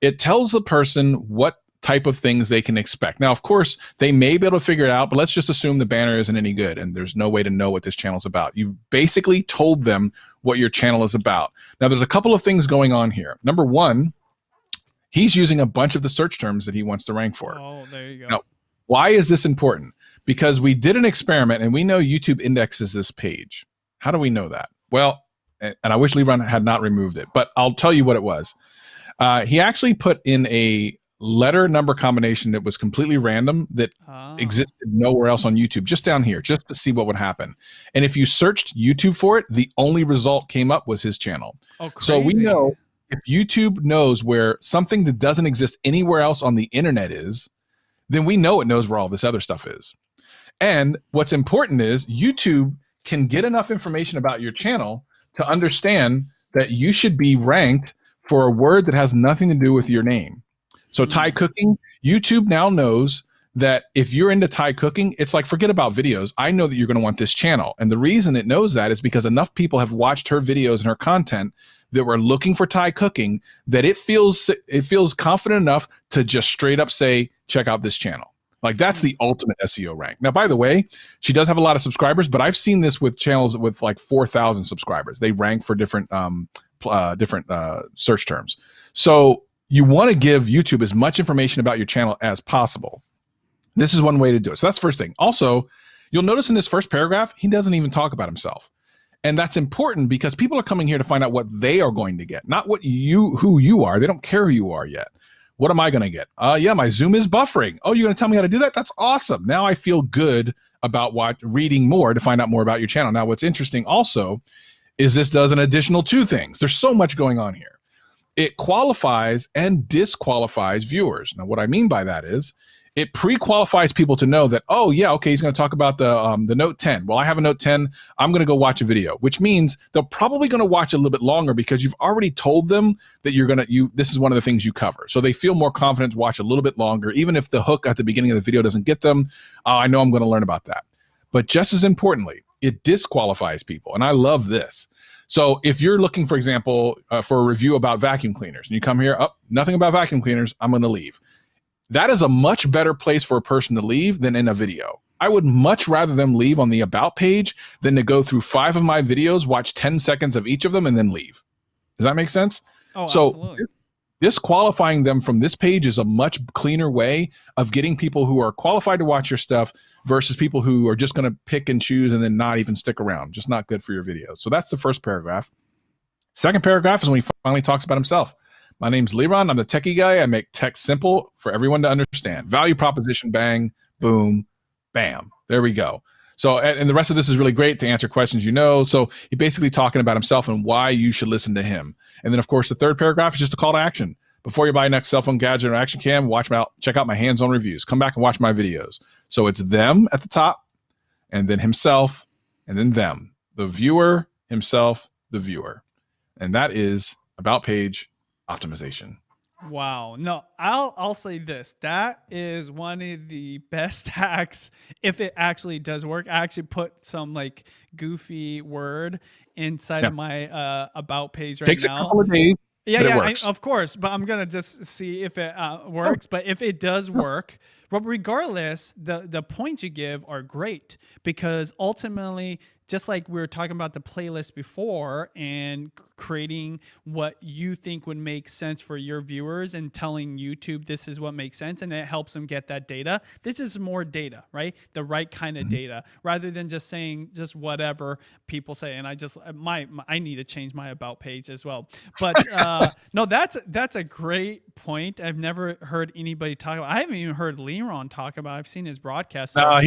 It tells the person what type of things they can expect. Now, of course, they may be able to figure it out, but let's just assume the banner isn't any good and there's no way to know what this channel is about. You've basically told them what your channel is about. Now, there's a couple of things going on here. Number one, he's using a bunch of the search terms that he wants to rank for. Oh, there you go. Now, why is this important? Because we did an experiment and we know YouTube indexes this page. How do we know that? Well, and I wish Lebron had not removed it, but I'll tell you what it was. He actually put in a letter number combination that was completely random that existed nowhere else on YouTube, just down here, just to see what would happen. And if you searched YouTube for it, the only result came up was his channel. Oh, crazy. So we know if YouTube knows where something that doesn't exist anywhere else on the internet is, then we know it knows where all this other stuff is. And what's important is YouTube can get enough information about your channel to understand that you should be ranked for a word that has nothing to do with your name. So Thai cooking, YouTube now knows that if you're into Thai cooking, it's like, forget about videos. I know that you're going to want this channel. And the reason it knows that is because enough people have watched her videos and her content that were looking for Thai cooking that it feels confident enough to just straight up say, check out this channel. Like, that's the ultimate SEO rank. Now, by the way, she does have a lot of subscribers, but I've seen this with channels with like 4,000 subscribers. They rank for different search terms. So you want to give YouTube as much information about your channel as possible. This is one way to do it. So that's the first thing. Also, you'll notice in this first paragraph, he doesn't even talk about himself. And that's important because people are coming here to find out what they are going to get, not who you are. They don't care who you are yet. What am I going to get? Yeah, my Zoom is buffering. Oh, you're going to tell me how to do that? That's awesome. Now I feel good about reading more to find out more about your channel. Now, what's interesting also is this does an additional two things. There's so much going on here. It qualifies and disqualifies viewers. Now, what I mean by that is it pre-qualifies people to know that, oh yeah, okay, he's going to talk about the Note 10. Well, I have a Note 10. I'm going to go watch a video, which means they're probably going to watch a little bit longer because you've already told them that this is one of the things you cover. So they feel more confident to watch a little bit longer, even if the hook at the beginning of the video doesn't get them. I know I'm going to learn about that. But just as importantly, it disqualifies people. And I love this. So if you're looking, for example, for a review about vacuum cleaners, and you come here, nothing about vacuum cleaners, I'm going to leave. That is a much better place for a person to leave than in a video. I would much rather them leave on the About page than to go through 5 of my videos, watch 10 seconds of each of them, and then leave. Does that make sense? Oh, so absolutely. Disqualifying them from this page is a much cleaner way of getting people who are qualified to watch your stuff versus people who are just going to pick and choose and then not even stick around. Just not good for your videos. So that's the first paragraph. Second paragraph is when he finally talks about himself. My name's Leron. I'm the techie guy. I make tech simple for everyone to understand. Value proposition, bang, boom, bam. There we go. So, and the rest of this is really great to answer questions you know. So he's basically talking about himself and why you should listen to him. And then, of course, the third paragraph is just a call to action. Before you buy next cell phone gadget or action cam, check out my hands-on reviews. Come back and watch my videos. So it's them at the top, and then himself, and then them. The viewer, himself, the viewer. And that is About page optimization. Wow. No, I'll say this. That is one of the best hacks if it actually does work. I actually put some like goofy word inside of my About page right now. Takes a couple of days. Yeah, of course. But I'm gonna just see if it works. But if it does work, but regardless, the points you give are great because ultimately, just like we were talking about the playlist before and creating what you think would make sense for your viewers and telling YouTube this is what makes sense and it helps them get that data. This is more data, right? The right kind of data rather than just saying just whatever people say. And I need to change my About page as well. But no, that's a great point. I've never heard anybody talk about. I haven't even heard Leron talk about. I've seen his broadcast. So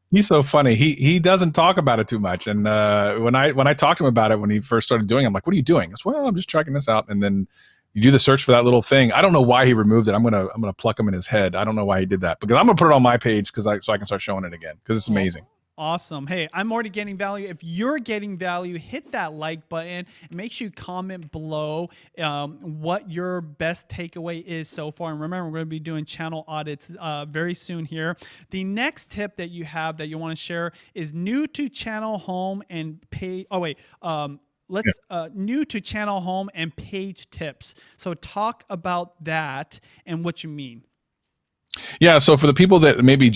he's so funny. He doesn't talk about it too much. And when I talked to him about it when he first started doing it, I'm like, what are you doing? He goes, well, I'm just checking this out. And then you do the search for that little thing. I don't know why he removed it. I'm gonna pluck him in his head. I don't know why he did that because I'm gonna put it on my page so I can start showing it again because it's amazing. Awesome. Hey, I'm already getting value. If you're getting value, hit that like button. Make sure you comment below what your best takeaway is so far. And remember, we're going to be doing channel audits very soon here. The next tip that you have that you want to share is new to channel home and pay. Oh, wait. New to channel home and page tips. So talk about that and what you mean. Yeah, so for the people that maybe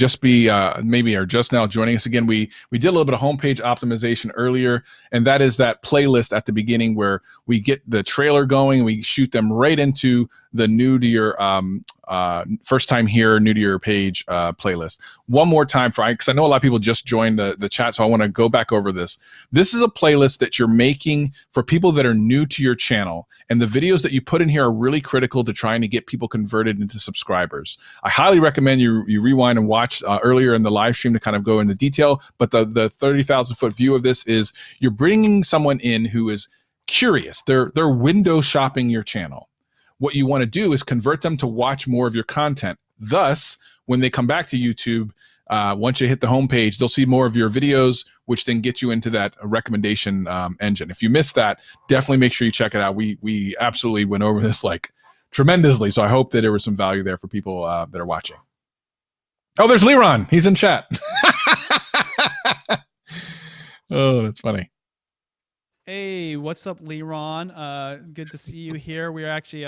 maybe are just now joining us again, we did a little bit of homepage optimization earlier, and that is that playlist at the beginning where we get the trailer going, we shoot them right into the new to your first time here, new to your page playlist. One more time because I know a lot of people just joined the chat, so I want to go back over this. This is a playlist that you're making for people that are new to your channel, and the videos that you put in here are really critical to trying to get people converted into subscribers. I highly recommend you rewind and watch earlier in the live stream to kind of go into detail, but the 30,000 foot view of this is you're bringing someone in who is curious. They're window shopping your channel. What you want to do is convert them to watch more of your content. Thus, when they come back to YouTube, once you hit the homepage, they'll see more of your videos, which then get you into that recommendation engine. If you missed that, definitely make sure you check it out. We absolutely went over this like tremendously, so I hope that there was some value there for people that are watching. Oh, there's Leron. He's in chat. Oh, that's funny. Hey, what's up, Leron? Good to see you here. We're actually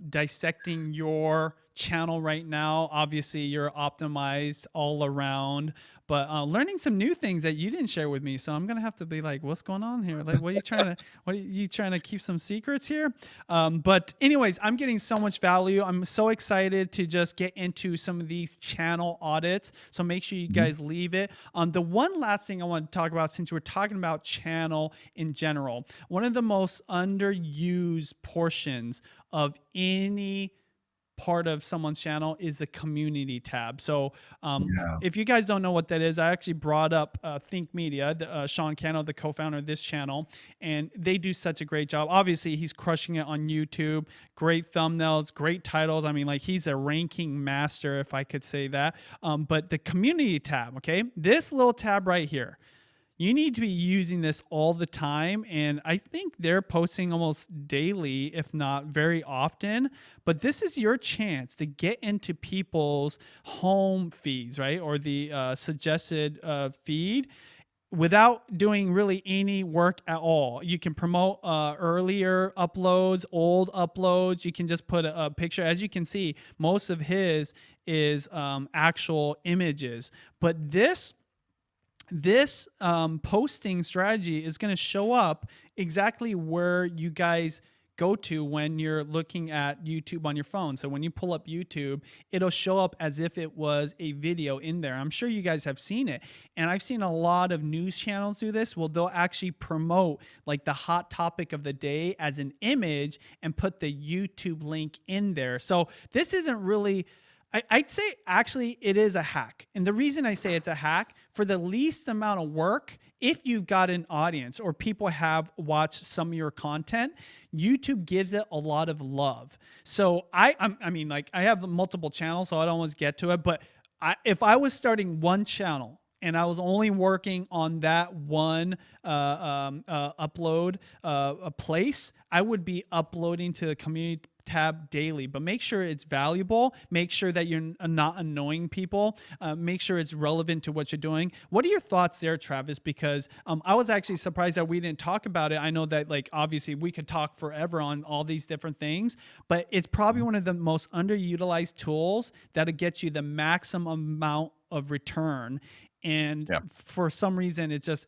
dissecting your channel right now. Obviously, you're optimized all around, but learning some new things that you didn't share with me. So I'm gonna have to be like, what's going on here? Like, what are you trying to keep some secrets here? But anyways, I'm getting so much value. I'm so excited to just get into some of these channel audits. So make sure you guys leave it. The one last thing I want to talk about, since we're talking about channel in general, one of the most underused portions of any part of someone's channel is the community tab. So if you guys don't know what that is, I actually brought up Think Media, Sean Cano, the co-founder of this channel, and they do such a great job. Obviously, he's crushing it on YouTube. Great thumbnails, great titles. I mean, like, he's a ranking master, if I could say that. But the community tab, okay, this little tab right here, you need to be using this all the time. And I think they're posting almost daily, if not very often. But this is your chance to get into people's home feeds, right? Or the suggested feed without doing really any work at all. You can promote earlier uploads, old uploads. You can just put a picture. As you can see, most of his is actual images. But this posting strategy is going to show up exactly where you guys go to when you're looking at YouTube on your phone. So when you pull up YouTube, it'll show up as if it was a video in there. I'm sure you guys have seen it. And I've seen a lot of news channels do this. Well, they'll actually promote like the hot topic of the day as an image and put the YouTube link in there. So this isn't really... I'd say actually it is a hack. And the reason I say it's a hack, for the least amount of work, if you've got an audience or people have watched some of your content, YouTube gives it a lot of love. So I mean, like, I have multiple channels, so I don't always get to it. But if I was starting one channel and I was only working on that one upload place, I would be uploading to the community tab daily. But make sure it's valuable. Make sure that you're not annoying people. Make sure it's relevant to what you're doing. What are your thoughts there, Travis? Because I was actually surprised that we didn't talk about it. I know that, like, obviously we could talk forever on all these different things, but it's probably one of the most underutilized tools that'll get you the maximum amount of return. And for some reason, it's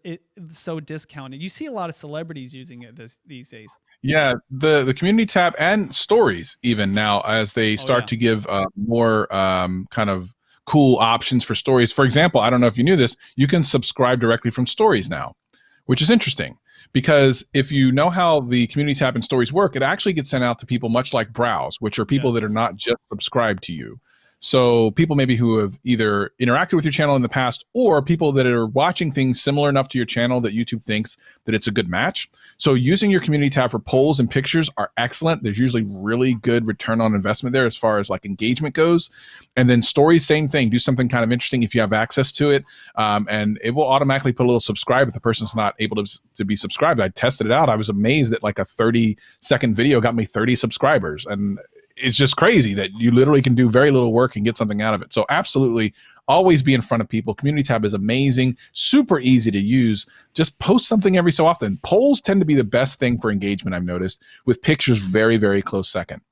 so discounted. You see a lot of celebrities using it these days. Yeah, the community tab and stories even now, as they start to give more kind of cool options for stories. For example, I don't know if you knew this, you can subscribe directly from stories now, which is interesting. Because if you know how the community tab and stories work, it actually gets sent out to people much like browse, which are people that are not just subscribed to you. So people maybe who have either interacted with your channel in the past, or people that are watching things similar enough to your channel that YouTube thinks that it's a good match. So using your community tab for polls and pictures are excellent. There's usually really good return on investment there as far as like engagement goes. And then stories, same thing. Do something kind of interesting if you have access to it. And it will automatically put a little subscribe if the person's not able to be subscribed. I tested it out. I was amazed that like a 30-second video got me 30 subscribers. And it's just crazy that you literally can do very little work and get something out of it. So absolutely always be in front of people. Community tab is amazing, super easy to use. Just post something every so often. Polls tend to be the best thing for engagement, I've noticed, with pictures very, very close second.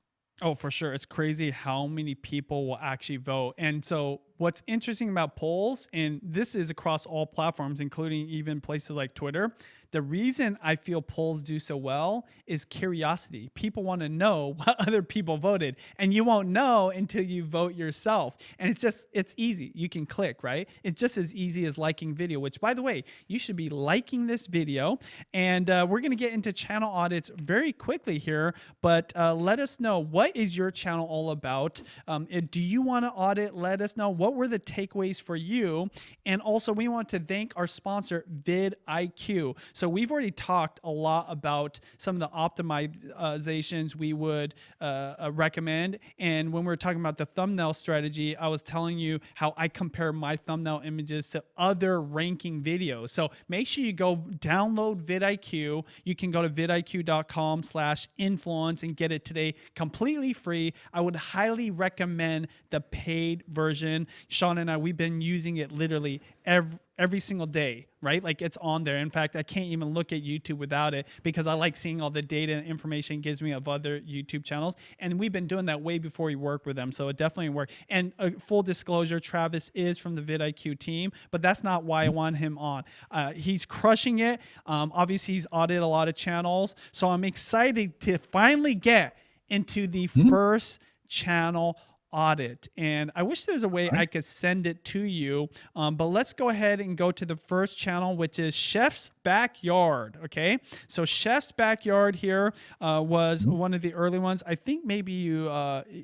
Oh, for sure. It's crazy how many people will actually vote. And so, what's interesting about polls, and this is across all platforms, including even places like Twitter, the reason I feel polls do so well is curiosity. People want to know what other people voted, and you won't know until you vote yourself. And it's easy. You can click, right? It's just as easy as liking video, which, by the way, you should be liking this video. And we're going to get into channel audits very quickly here, but let us know, what is your channel all about? Do you want to audit? Let us know. What were the takeaways for you? And also, we want to thank our sponsor, vidIQ. So we've already talked a lot about some of the optimizations we would recommend. And when we were talking about the thumbnail strategy, I was telling you how I compare my thumbnail images to other ranking videos. So make sure you go download vidIQ. You can go to vidiq.com/influence and get it today completely free. I would highly recommend the paid version. Sean and I, we've been using it literally every single day, right? Like, it's on there. In fact, I can't even look at YouTube without it because I like seeing all the data and information it gives me of other YouTube channels. And we've been doing that way before we work with them. So it definitely worked. And full disclosure, Travis is from the vidIQ team, but that's not why I want him on. He's crushing it. Obviously, he's audited a lot of channels. So I'm excited to finally get into the first channel audit. And I wish there's a way I could send it to you, but let's go ahead and go to the first channel, which is Chef's Backyard. Okay, so Chef's Backyard here was one of the early ones. I think maybe you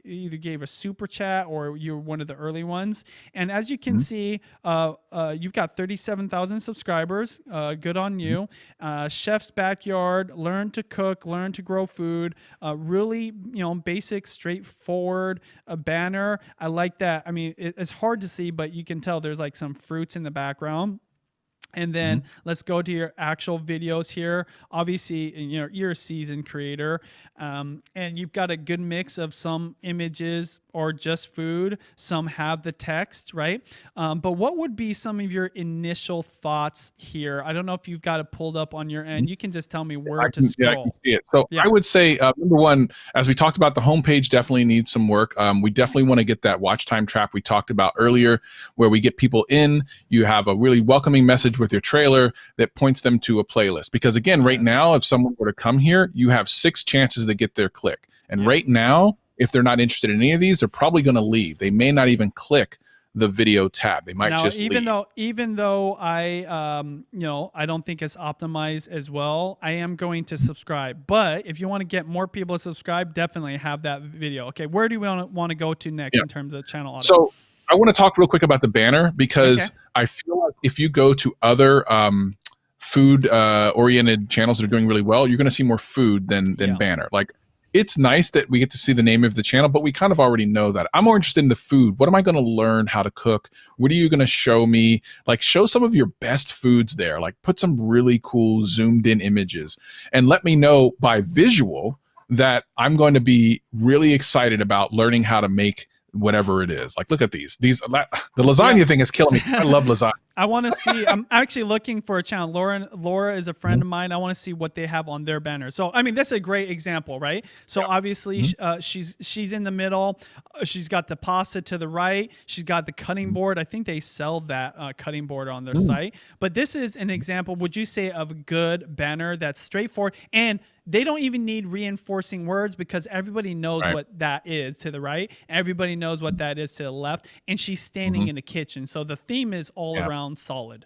either gave a super chat or you were one of the early ones. And as you can see, you've got 37,000 subscribers. Good on you. Chef's Backyard, learn to cook, learn to grow food. Really, basic, straightforward banner. I like that. I mean, it's hard to see, but you can tell there's like some fruits in the background. And then let's go to your actual videos here. Obviously, you're a seasoned creator, and you've got a good mix of some images or just food. Some have the text, right? But what would be some of your initial thoughts here? I don't know if you've got it pulled up on your end. You can just tell me where to scroll. Yeah, I can see it. So I would say, number one, as we talked about, the homepage definitely needs some work. We definitely want to get that watch time trap we talked about earlier, where we get people in. You have a really welcoming message with your trailer that points them to a playlist. Because again, right now, if someone were to come here, you have 6 chances to get their click. And right now, if they're not interested in any of these, they're probably going to leave. They may not even click the video tab. They might just leave. Even though I I don't think it's optimized as well, I am going to subscribe. But if you want to get more people to subscribe, definitely have that video. Okay, where do we want to go to next in terms of channel audit? So I want to talk real quick about the banner, because I feel like if you go to other food oriented channels that are doing really well, you're going to see more food than banner. Like, it's nice that we get to see the name of the channel, but we kind of already know that. I'm more interested in the food. What am I going to learn how to cook? What are you going to show me? Like, show some of your best foods there. Like, put some really cool zoomed in images and let me know by visual that I'm going to be really excited about learning how to make whatever it is. Like, look at these. The lasagna thing is killing me. I love lasagna. I want to see. I'm actually looking for a channel. Laura is a friend of mine. I want to see what they have on their banner. So, I mean, that's a great example, right? So obviously, she's in the middle. She's got the pasta to the right. She's got the cutting board. I think they sell that cutting board on their site. But this is an example, would you say, of a good banner that's straightforward, and they don't even need reinforcing words because everybody knows what that is to the right. Everybody knows what that is to the left. And she's standing in the kitchen. So the theme is all around solid.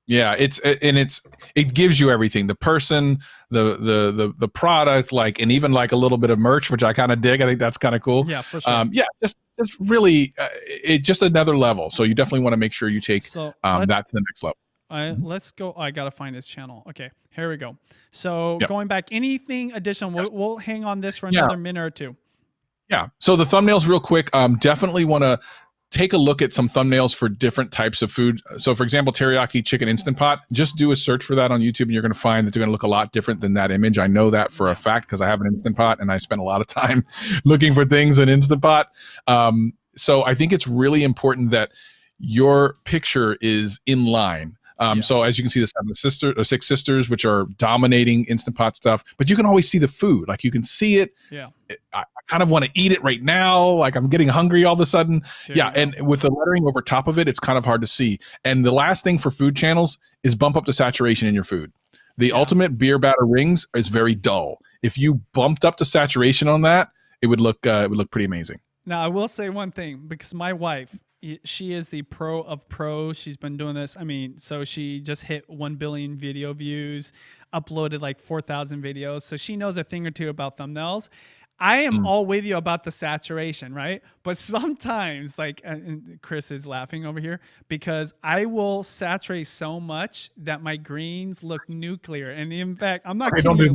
Yeah, it gives you everything: the person, the product, like, and even like a little bit of merch, which I kind of dig. I think that's kind of cool. Yeah, for sure. Just really, it's just another level. So you definitely want to make sure you take that to the next level. Let's go. I gotta find his channel. Okay, here we go. So going back, anything additional? We'll hang on this for another minute or two. Yeah. So the thumbnails, real quick. Definitely want to take a look at some thumbnails for different types of food. So, for example, teriyaki chicken instant pot. Just do a search for that on YouTube, and you're going to find that they're going to look a lot different than that image. I know that for a fact because I have an instant pot, and I spend a lot of time looking for things in instant pot. So I think it's really important that your picture is in line. So as you can see, the six sisters, which are dominating Instant Pot stuff, but you can always see the food. Like you can see it. Yeah. I kind of want to eat it right now. Like I'm getting hungry all of a sudden. There And with the lettering over top of it, it's kind of hard to see. And the last thing for food channels is bump up the saturation in your food. The ultimate beer batter rings is very dull. If you bumped up the saturation on that, it would look pretty amazing. Now, I will say one thing, because my wife, she is the pro of pros. She's been doing this. I mean, so she just hit 1 billion video views, uploaded like 4,000 videos. So she knows a thing or two about thumbnails. I am all with you about the saturation, right? But sometimes, like, and Chris is laughing over here, because I will saturate so much that my greens look nuclear. And in fact, I'm not kidding you.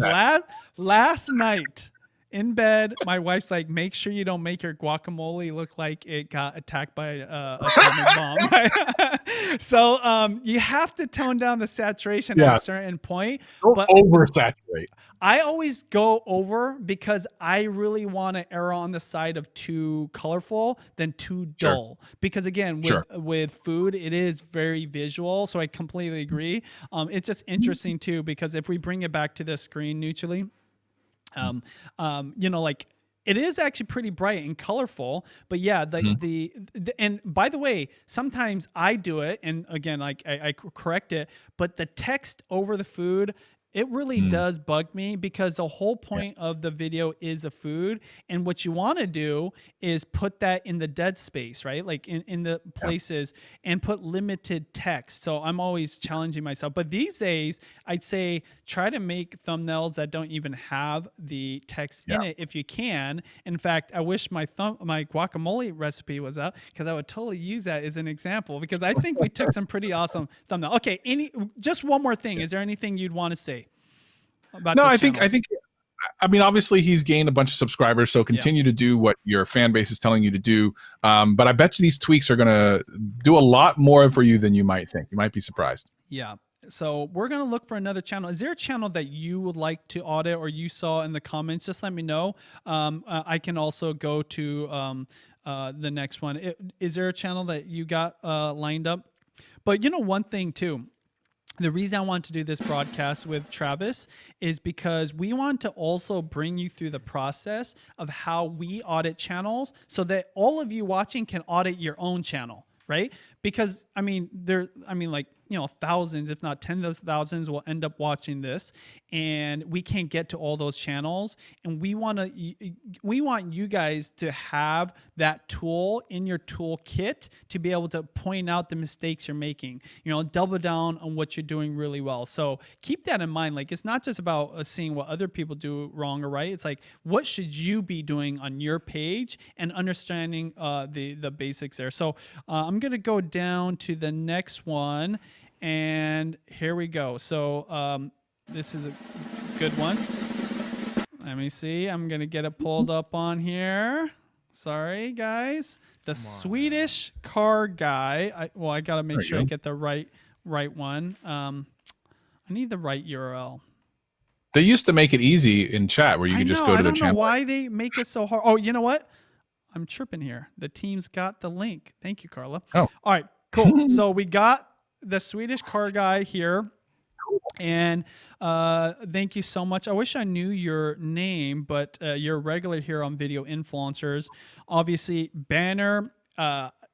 Last night, in bed, my wife's like, make sure you don't make your guacamole look like it got attacked by a atomic bomb. Right? So you have to tone down the saturation at a certain point. Don't oversaturate. I always go over because I really want to err on the side of too colorful than too dull. Because again, with food, it is very visual. So I completely agree. It's just interesting too, because if we bring it back to the screen neutrally, you know, like it is actually pretty bright and colorful, but yeah, the and by the way, sometimes I do it, and again, like I correct it, but the text over the food, it really does bug me, because the whole point of the video is a food. And what you want to do is put that in the dead space, right? Like in the places, and put limited text. So I'm always challenging myself. But these days, I'd say try to make thumbnails that don't even have the text in it if you can. In fact, I wish my guacamole recipe was up, because I would totally use that as an example, because I think we took some pretty awesome thumbnails. Okay, just one more thing. Is there anything you'd want to say? No, I think, I mean, obviously he's gained a bunch of subscribers, so continue to do what your fan base is telling you to do. But I bet you these tweaks are going to do a lot more for you than you might think. You might be surprised. Yeah. So we're going to look for another channel. Is there a channel that you would like to audit, or you saw in the comments? Just let me know. I can also go to the next one. Is there a channel that you got lined up? But you know, one thing too, the reason I want to do this broadcast with Travis is because we want to also bring you through the process of how we audit channels, so that all of you watching can audit your own channel, right? Because I mean, like, you know, thousands, if not tens of thousands, will end up watching this, and we can't get to all those channels. And we want you guys to have that tool in your toolkit to be able to point out the mistakes you're making. You know, double down on what you're doing really well. So keep that in mind. Like, it's not just about seeing what other people do wrong or right. It's like, what should you be doing on your page, and understanding the basics there. So I'm gonna go down to the next one. And here we go. So this is a good one. Let me see. I'm going to get it pulled up on here. Sorry, guys. The Swedish car guy. I got to make sure I get the right one. I need the right URL. They used to make it easy in chat where you could just go to the channel. I don't know why they make it so hard. Oh, you know what? I'm tripping here. The team's got the link. Thank you, Carla. Oh. All right, cool. So we got the Swedish car guy here, and thank you so much. I wish I knew your name, but you're regular here on Video Influencers. Obviously, banner,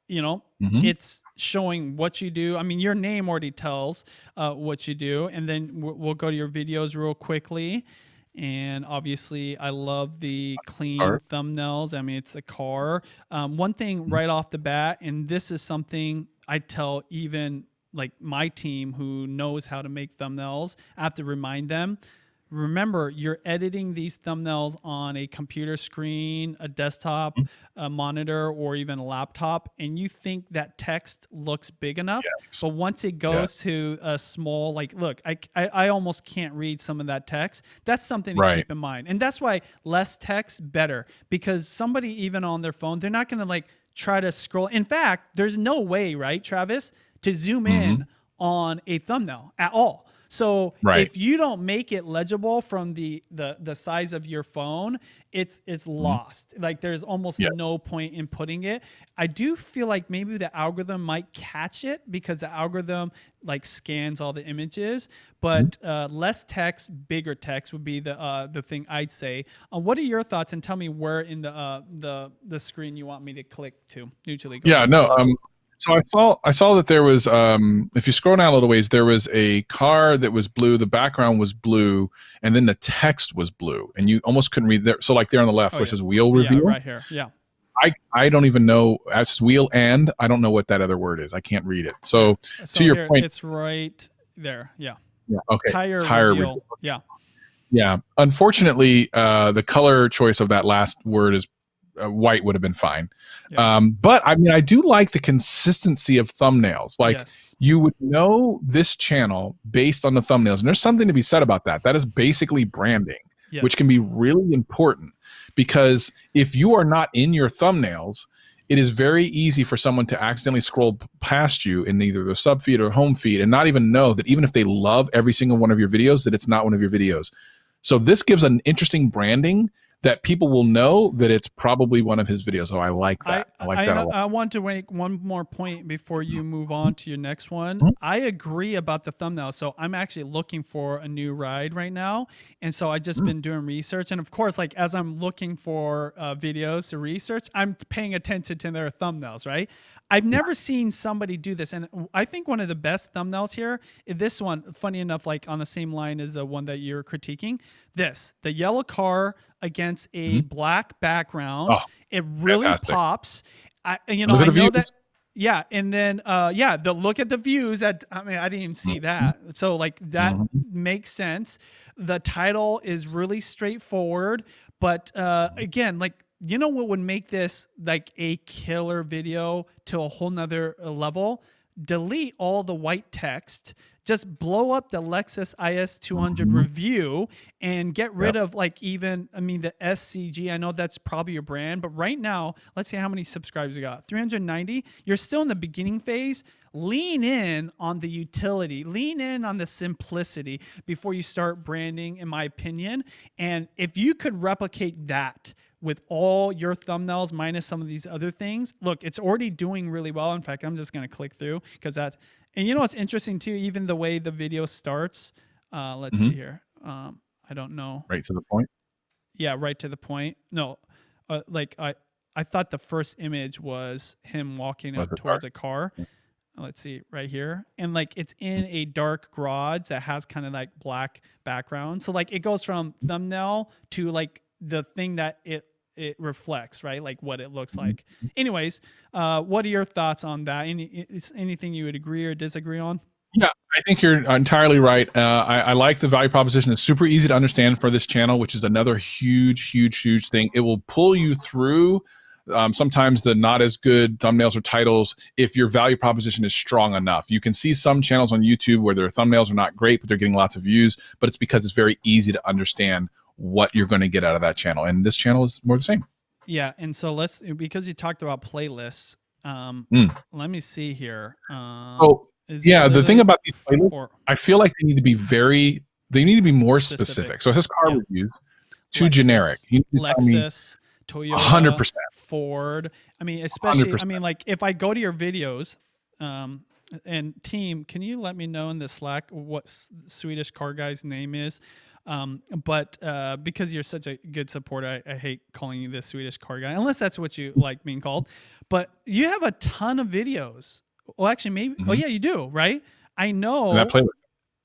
you know, it's showing what you do. I mean, your name already tells what you do, and then we'll go to your videos real quickly. And obviously, I love the clean thumbnails. I mean, it's a car. One thing right off the bat, and this is something I tell even like my team who knows how to make thumbnails, I have to remind them, remember, you're editing these thumbnails on a computer screen, a desktop, a monitor, or even a laptop, and you think that text looks big enough. But once it goes to a small, like, look, I almost can't read some of that text. That's something to keep in mind. And that's why less text, better. Because somebody, even on their phone, they're not going to like try to scroll. In fact, there's no way, right, Travis, to zoom in on a thumbnail at all. So Right. if you don't make it legible from the size of your phone, it's Mhm. lost. Like there's almost Yeah. no point in putting it. I do feel like maybe the algorithm might catch it because the algorithm like scans all the images, Mhm. but less text, bigger text would be the thing I'd say. What are your thoughts? And tell me where in the screen you want me to click to. Usually, go Yeah, ahead. no. So I saw that there was if you scroll down a little ways, there was a car that was blue. The background was blue, and then the text was blue, and you almost couldn't read there. So like there on the left Oh where it yeah, says wheel yeah, reveal, right here. Yeah, I don't even know as wheel and I don't know what that other word is. I can't read it. yeah. So to So your here point, it's right there. Yeah, yeah, okay, tire tire reveal. reveal. Yeah, Yeah, unfortunately, the color choice of that last word is white would have been fine. yeah, But I mean, I do like the consistency of thumbnails. Like yes, you would know this channel based on the thumbnails, and there's something to be said about that. That is basically branding, which can yes. be really important because if you are not in your thumbnails, it is very easy for someone to accidentally scroll past you in either the sub feed or home feed and not even know that even if they love every single one of your videos, that it's not one of your videos. So this gives an interesting branding that people will know that it's probably one of his videos. Oh, I like that. I like that a lot. I want to make one more point before you move on to your next one. Mhm. I agree about the thumbnail. So I'm actually looking for a new ride right now, and so I just been doing research. And of course, like as I'm looking for videos to research, I'm paying attention to their thumbnails. Right? I've never seen somebody do this, and I think one of the best thumbnails here is this one. Funny enough, like on the same line as the one that you're critiquing. The yellow car against a Mhm. black background. Oh, It really fantastic. pops. Look at I the know views. that. Yeah, and then the look at the views. I mean, I didn't even see Mhm. that. So like that Mhm. makes sense. The title is really straightforward, but again, like what would make this like a killer video to a whole nother level? Delete all the white text, just blow up the Lexus IS 200 Mhm. review and get rid Yep. of like even, I mean, the SCG. I know that's probably your brand, but right now, let's see how many subscribers you got. 390. You're still in the beginning phase. Lean in on the utility, lean in on the simplicity before you start branding, in my opinion. And if you could replicate that with all your thumbnails minus some of these other things, look, it's already doing really well. In fact, I'm just going to click through because that's, and you know what's interesting too, even the way the video starts. Let's see Mhm. here. I don't know. Right to the point. Yeah, right to the point. No, like I thought the first image was him walking Was up the car. towards a car. Let's see right here, and like it's in a dark garage that has kind of like black background. So like it goes from thumbnail to like the thing that it reflects, right? Like what it looks Mhm. like. Anyways, what are your thoughts on that? Anything you would agree or disagree on? Yeah, I think you're entirely right. I like the value proposition. It's super easy to understand for this channel, which is another huge thing. It will pull you through sometimes the not as good thumbnails or titles if your value proposition is strong enough. You can see some channels on YouTube where their thumbnails are not great, but they're getting lots of views, but it's because it's very easy to understand what you're going to get out of that channel. And this channel is more the same. Yeah, and so let's, because you talked about playlists. Mm. Let me see here. So Is it yeah, the thing literally about these playlists, for I feel like they need to be more specific? specific. So it says car Yeah, reviews, too generic. Lexus, You need to tell me Lexus, Toyota, 100%, Ford. I mean, especially, I 100%. mean, like if I go to your videos, um, and team, can you let me know in the Slack what Swedish car guy's name is? But because you're such a good supporter, I hate calling you the Swedish car guy, unless that's what you like being called. But you have a ton of videos. Well, actually, maybe. Oh, Mhm. yeah, you do, right? I And that know playlist.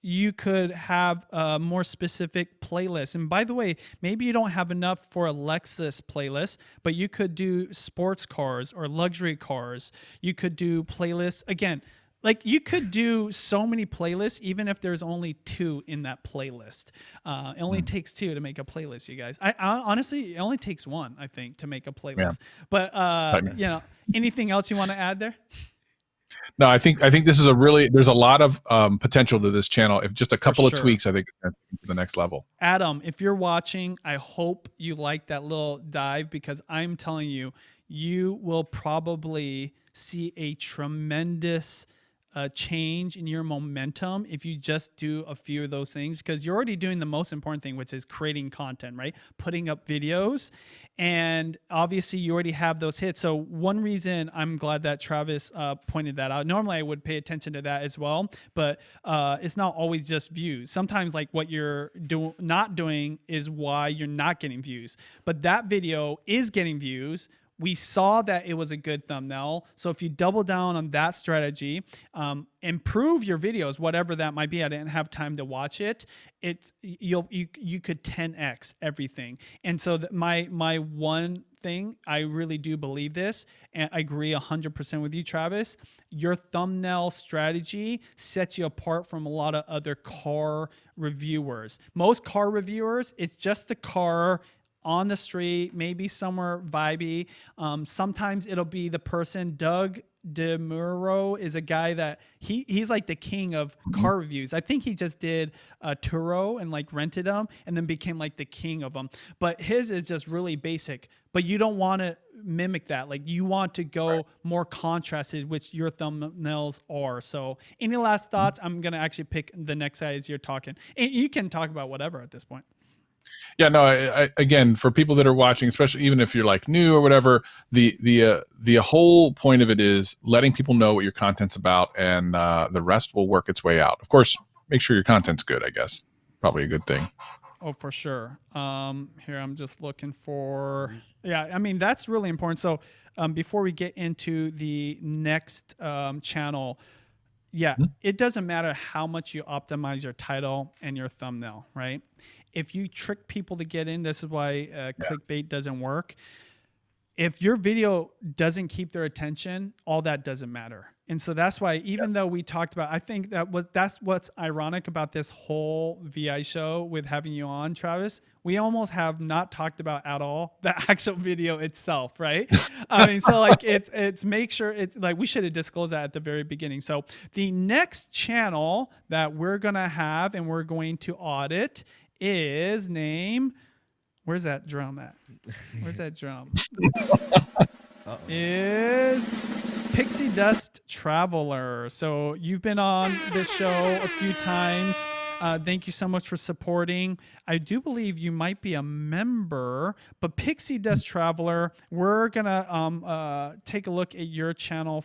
you could have a more specific playlist. And by the way, maybe you don't have enough for a Lexus playlist, but you could do sports cars or luxury cars. You could do playlists. Again, like you could do so many playlists, even if there's only two in that playlist. It only Mm. takes two to make a playlist, you guys. I honestly, it only takes one, I think, to make a Yeah. playlist. But anything else you want to add there? No, I think this is there's a lot of potential to this channel. If just a For couple of sure. tweaks, I think it's going to take it to the next level. Adam, if you're watching, I hope you like that little dive because I'm telling you, you will probably see a tremendous a change in your momentum if you just do a few of those things, because you're already doing the most important thing, which is creating content, right? Putting up videos. And obviously you already have those hits. So one reason I'm glad that Travis pointed that out. Normally I would pay attention to that as well, but it's not always just views. Sometimes like what you're not doing is why you're not getting views. But that video is getting views. We saw that it was a good thumbnail. So if you double down on that strategy, improve your videos, whatever that might be. I didn't have time to watch it. You could 10x everything. And so my one thing, I really do believe this, and I agree 100% with you, Travis. Your thumbnail strategy sets you apart from a lot of other car reviewers. Most car reviewers, it's just the car on the street, maybe somewhere vibey. Sometimes it'll be the person. Doug DeMuro is a guy that he's like the king of car reviews. I think he just did a Turo and like rented them and then became like the king of them. But his is just really basic. But you don't want to mimic that. Like you want to go more contrasted, which your thumbnails are. So any last thoughts? I'm going to actually pick the next side as you're talking. And you can talk about whatever at this point. Yeah, no, again, for people that are watching, especially even if you're like new or whatever, the whole point of it is letting people know what your content's about, and the rest will work its way out. Of course, make sure your content's good, I guess. Probably a good thing. Oh, for sure. Here, I'm just looking for, yeah, I mean, that's really important. So before we get into the next channel, yeah, it doesn't matter how much you optimize your title and your thumbnail, right? If you trick people to get in, this is why clickbait doesn't work. If your video doesn't keep their attention, all that doesn't matter. And so that's why, even though we talked about, I think that's what's ironic about this whole VI show with having you on, Travis. We almost have not talked about at all the actual video itself, right? I mean, so like it's make sure it's like we should have disclosed that at the very beginning. So the next channel that we're gonna have and we're going to audit is where's that drum at? Where's that drum? Is Pixie Dust Traveler. So you've been on this show a few times. Thank you so much for supporting. I do believe you might be a member, but Pixie Dust Traveler, we're gonna take a look at your channel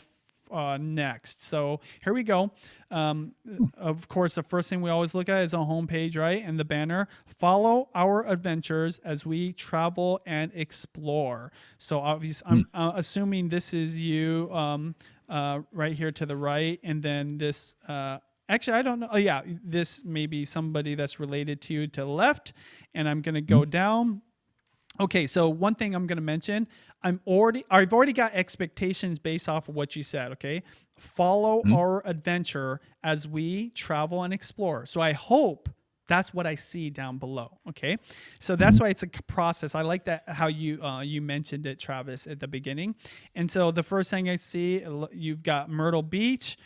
next. So here we go. Of course, the first thing we always look at is a homepage, right? And the banner. Follow our adventures as we travel and explore. So obviously, I'm assuming this is you right here to the right. And then this, actually, I don't know. Oh, yeah, this may be somebody that's related to you to the left. And I'm going to go down. Okay, so one thing I'm going to mention, I've already got expectations based off of what you said, okay? Follow our adventure as we travel and explore. So I hope that's what I see down below, okay? So that's why it's a process. I like that how you mentioned it, Travis, at the beginning. And so the first thing I see, you've got Myrtle Beach,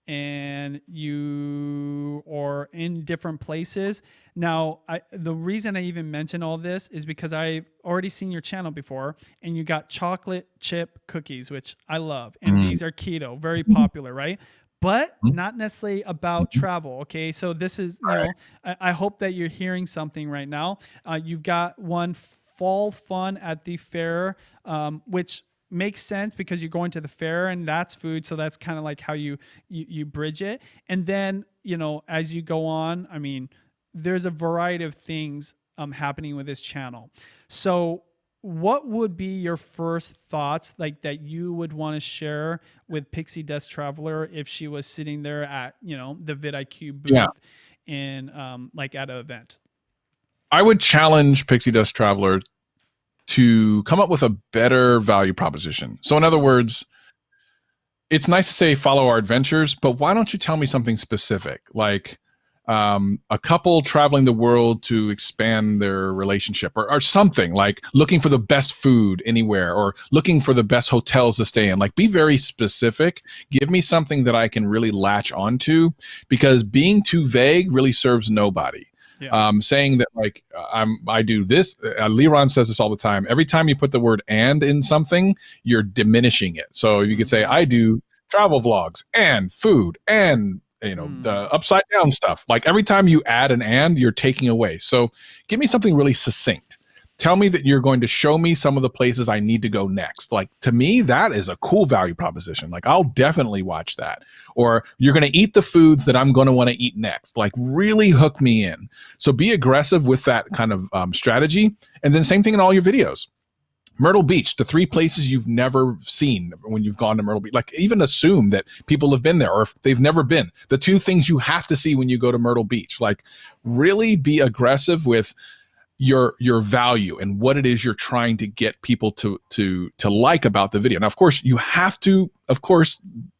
and you are in different places. Now, the reason I even mention all this is because I've already seen your channel before, and you got chocolate chip cookies, which I love. And these are keto, very popular, right? But not necessarily about travel, okay? So this is, you know, I hope that you're hearing something right now. You've got one fall fun at the fair, which makes sense because you're going to the fair and that's food. So that's kind of like how you bridge it. And then, you know, as you go on, I mean, there's a variety of things happening with this channel. So what would be your first thoughts, like that you would want to share with Pixie Dust Traveler if she was sitting there at, you know, the vidIQ booth in like at an event? I would challenge Pixie Dust Traveler to come up with a better value proposition. So in other words, it's nice to say follow our adventures, but why don't you tell me something specific, like a couple traveling the world to expand their relationship, or something like looking for the best food anywhere, or looking for the best hotels to stay in. Like, be very specific. Give me something that I can really latch onto, because being too vague really serves nobody. Yeah. Saying that like I do this, Leron says this all the time. Every time you put the word "and" in something, you're diminishing it. So you could say I do travel vlogs and food and the upside down stuff. Like every time you add an and, you're taking away. So give me something really succinct. Tell me that you're going to show me some of the places I need to go next. Like, to me, that is a cool value proposition. Like, I'll definitely watch that. Or you're going to eat the foods that I'm going to want to eat next. Like, really hook me in. So be aggressive with that kind of strategy. And then same thing in all your videos. Myrtle Beach, the 3 places you've never seen when you've gone to Myrtle Beach. Like, even assume that people have been there, or if they've never been, the 2 things you have to see when you go to Myrtle Beach. Like, really be aggressive with your value and what it is you're trying to get people to like about the video. Now, of course, you have to,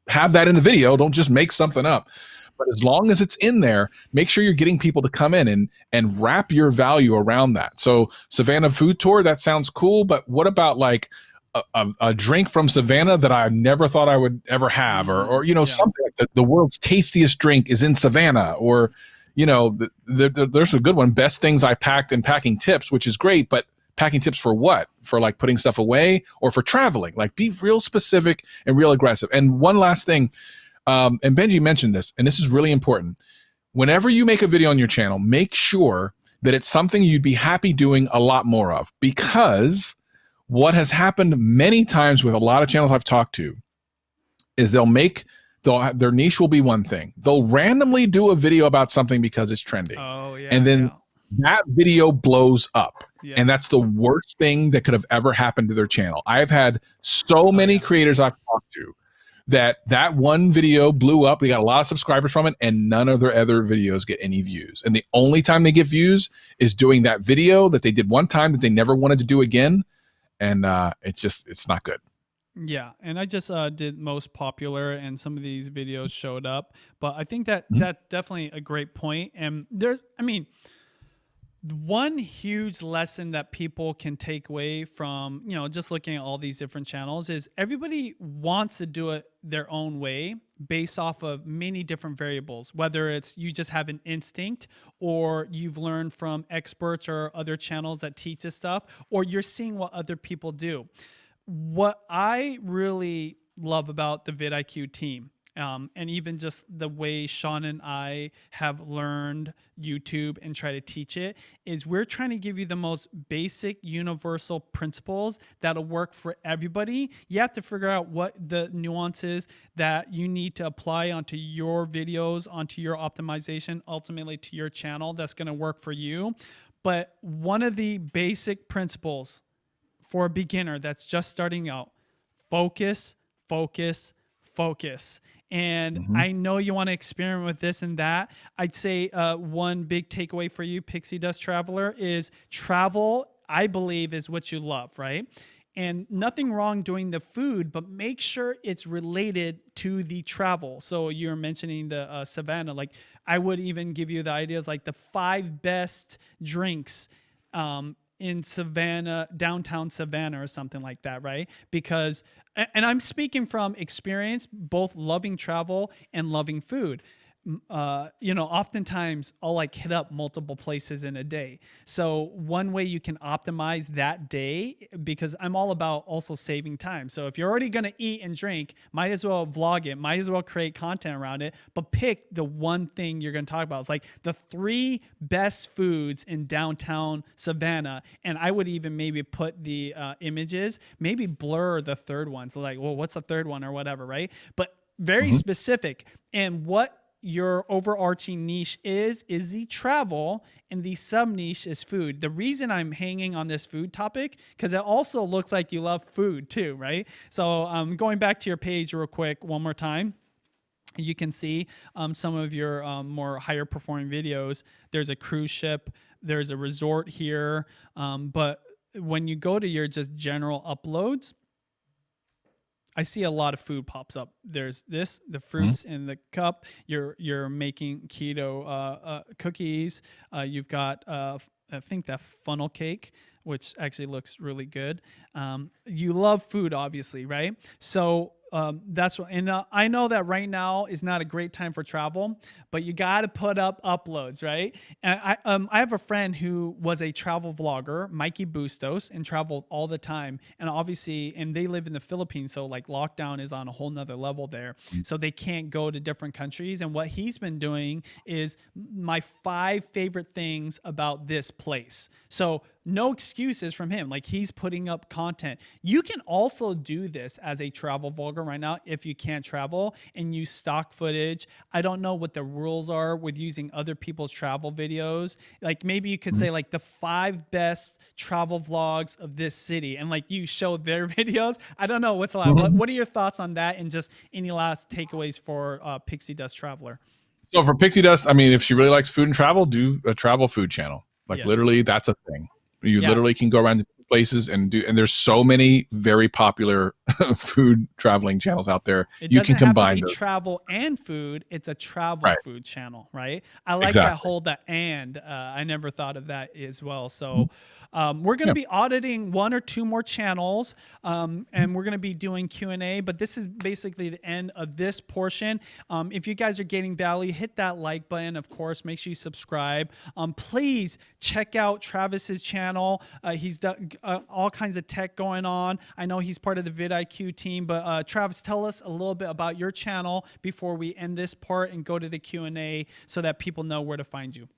have that in the video. Don't just make something up. But as long as it's in there, make sure you're getting people to come in and wrap your value around that. So Savannah Food Tour, that sounds cool. But what about like a drink from Savannah that I never thought I would ever have, or something like the world's tastiest drink is in Savannah, or there's a good one, best things I packed and packing tips, which is great, but packing tips for what? For like putting stuff away or for traveling? Like, be real specific and real aggressive. And one last thing, and Benji mentioned this, and this is really important. Whenever you make a video on your channel, make sure that it's something you'd be happy doing a lot more of, because what has happened many times with a lot of channels I've talked to is their niche will be one thing. They'll randomly do a video about something because it's trending. Oh, yeah. And then that video blows up. Yes. And that's the worst thing that could have ever happened to their channel. I've had so many creators I've talked to that one video blew up. They got a lot of subscribers from it, and none of their other videos get any views. And the only time they get views is doing that video that they did one time that they never wanted to do again. And it's not good. Yeah, and I just did most popular, and some of these videos showed up. But I think that that's definitely a great point. And one huge lesson that people can take away from, just looking at all these different channels is everybody wants to do it their own way based off of many different variables, whether it's you just have an instinct, or you've learned from experts or other channels that teach this stuff, or you're seeing what other people do. What I really love about the vidIQ team, and even just the way Sean and I have learned YouTube and try to teach it, is we're trying to give you the most basic universal principles that'll work for everybody. You have to figure out what the nuances that you need to apply onto your videos, onto your optimization, ultimately to your channel, that's going to work for you. But one of the basic principles for a beginner that's just starting out: focus, focus, focus. And I know you want to experiment with this and that. I'd say one big takeaway for you, Pixie Dust Traveler, is travel, I believe, is what you love, right? And nothing wrong doing the food, but make sure it's related to the travel. So you're mentioning the Savannah. Like, I would even give you the ideas like the 5 best drinks in Savannah, downtown Savannah, or something like that, right? Because, and I'm speaking from experience, both loving travel and loving food. Oftentimes I'll like hit up multiple places in a day. So one way you can optimize that day, because I'm all about also saving time. So if you're already going to eat and drink, might as well vlog it, might as well create content around it, but pick the one thing you're going to talk about. It's like the 3 best foods in downtown Savannah. And I would even maybe put the images, maybe blur the third one. So like, well, what's the third one or whatever, right? But very specific. And what your overarching niche is the travel, and the sub niche is food. The reason I'm hanging on this food topic, because it also looks like you love food too, right? So going back to your page real quick one more time, you can see some of your more higher performing videos. There's a cruise ship, there's a resort here, but when you go to your just general uploads, I see a lot of food pops up. There's this, the fruits in the cup. You're making keto cookies. You've got I think that funnel cake, which actually looks really good. You love food, obviously, right? So That's what, and I know that right now is not a great time for travel, but you got to put up uploads, right? And I have a friend who was a travel vlogger, Mikey Bustos, and traveled all the time. And obviously, and they live in the Philippines, so like lockdown is on a whole nother level there, so they can't go to different countries. And what he's been doing is my 5 favorite things about this place. So no excuses from him. Like he's putting up content. You can also do this as a travel vlogger right now if you can't travel and use stock footage. I don't know what the rules are with using other people's travel videos. Like maybe you could say like the 5 best travel vlogs of this city and like you show their videos. I don't know what's allowed. What are your thoughts on that and just any last takeaways for Pixie Dust Traveler? So for Pixie Dust, I mean, if she really likes food and travel, do a travel food channel. Like Yes. literally, that's a thing. You Yeah. literally can go around to places and there's so many very popular food traveling channels out there. It You doesn't can combine have to be those. travel and food. It's a travel Right. food channel, right? I like that Exactly. whole and. I never thought of that as well. So we're going to be auditing 1 or 2 more channels, and we're going to be doing Q&A. But this is basically the end of this portion. If you guys are getting value, hit that like button. Of course, make sure you subscribe. Please check out Travis's channel. He's done all kinds of tech going on. I know he's part of the vidIQ team, but Travis, tell us a little bit about your channel before we end this part and go to the Q&A so that people know where to find you.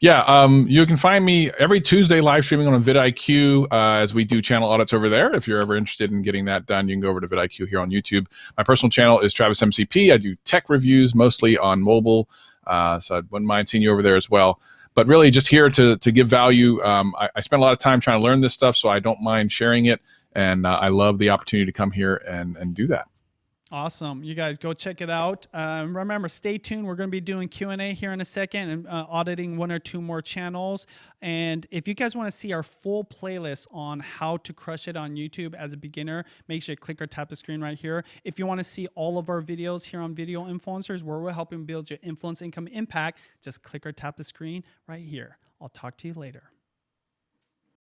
Yeah, you can find me every Tuesday live streaming on vidIQ as we do channel audits over there. If you're ever interested in getting that done, you can go over to vidIQ here on YouTube. My personal channel is Travis MCP. I do tech reviews mostly on mobile, so I wouldn't mind seeing you over there as well. But really just here to give value. I spend a lot of time trying to learn this stuff, so I don't mind sharing it. And I love the opportunity to come here and do that. Awesome. You guys go check it out. Remember, stay tuned. We're going to be doing Q&A here in a second and auditing 1 or 2 more channels. And if you guys want to see our full playlist on how to crush it on YouTube as a beginner, make sure you click or tap the screen right here. If you want to see all of our videos here on Video Influencers, where we're helping build your influence, income, impact, just click or tap the screen right here. I'll talk to you later.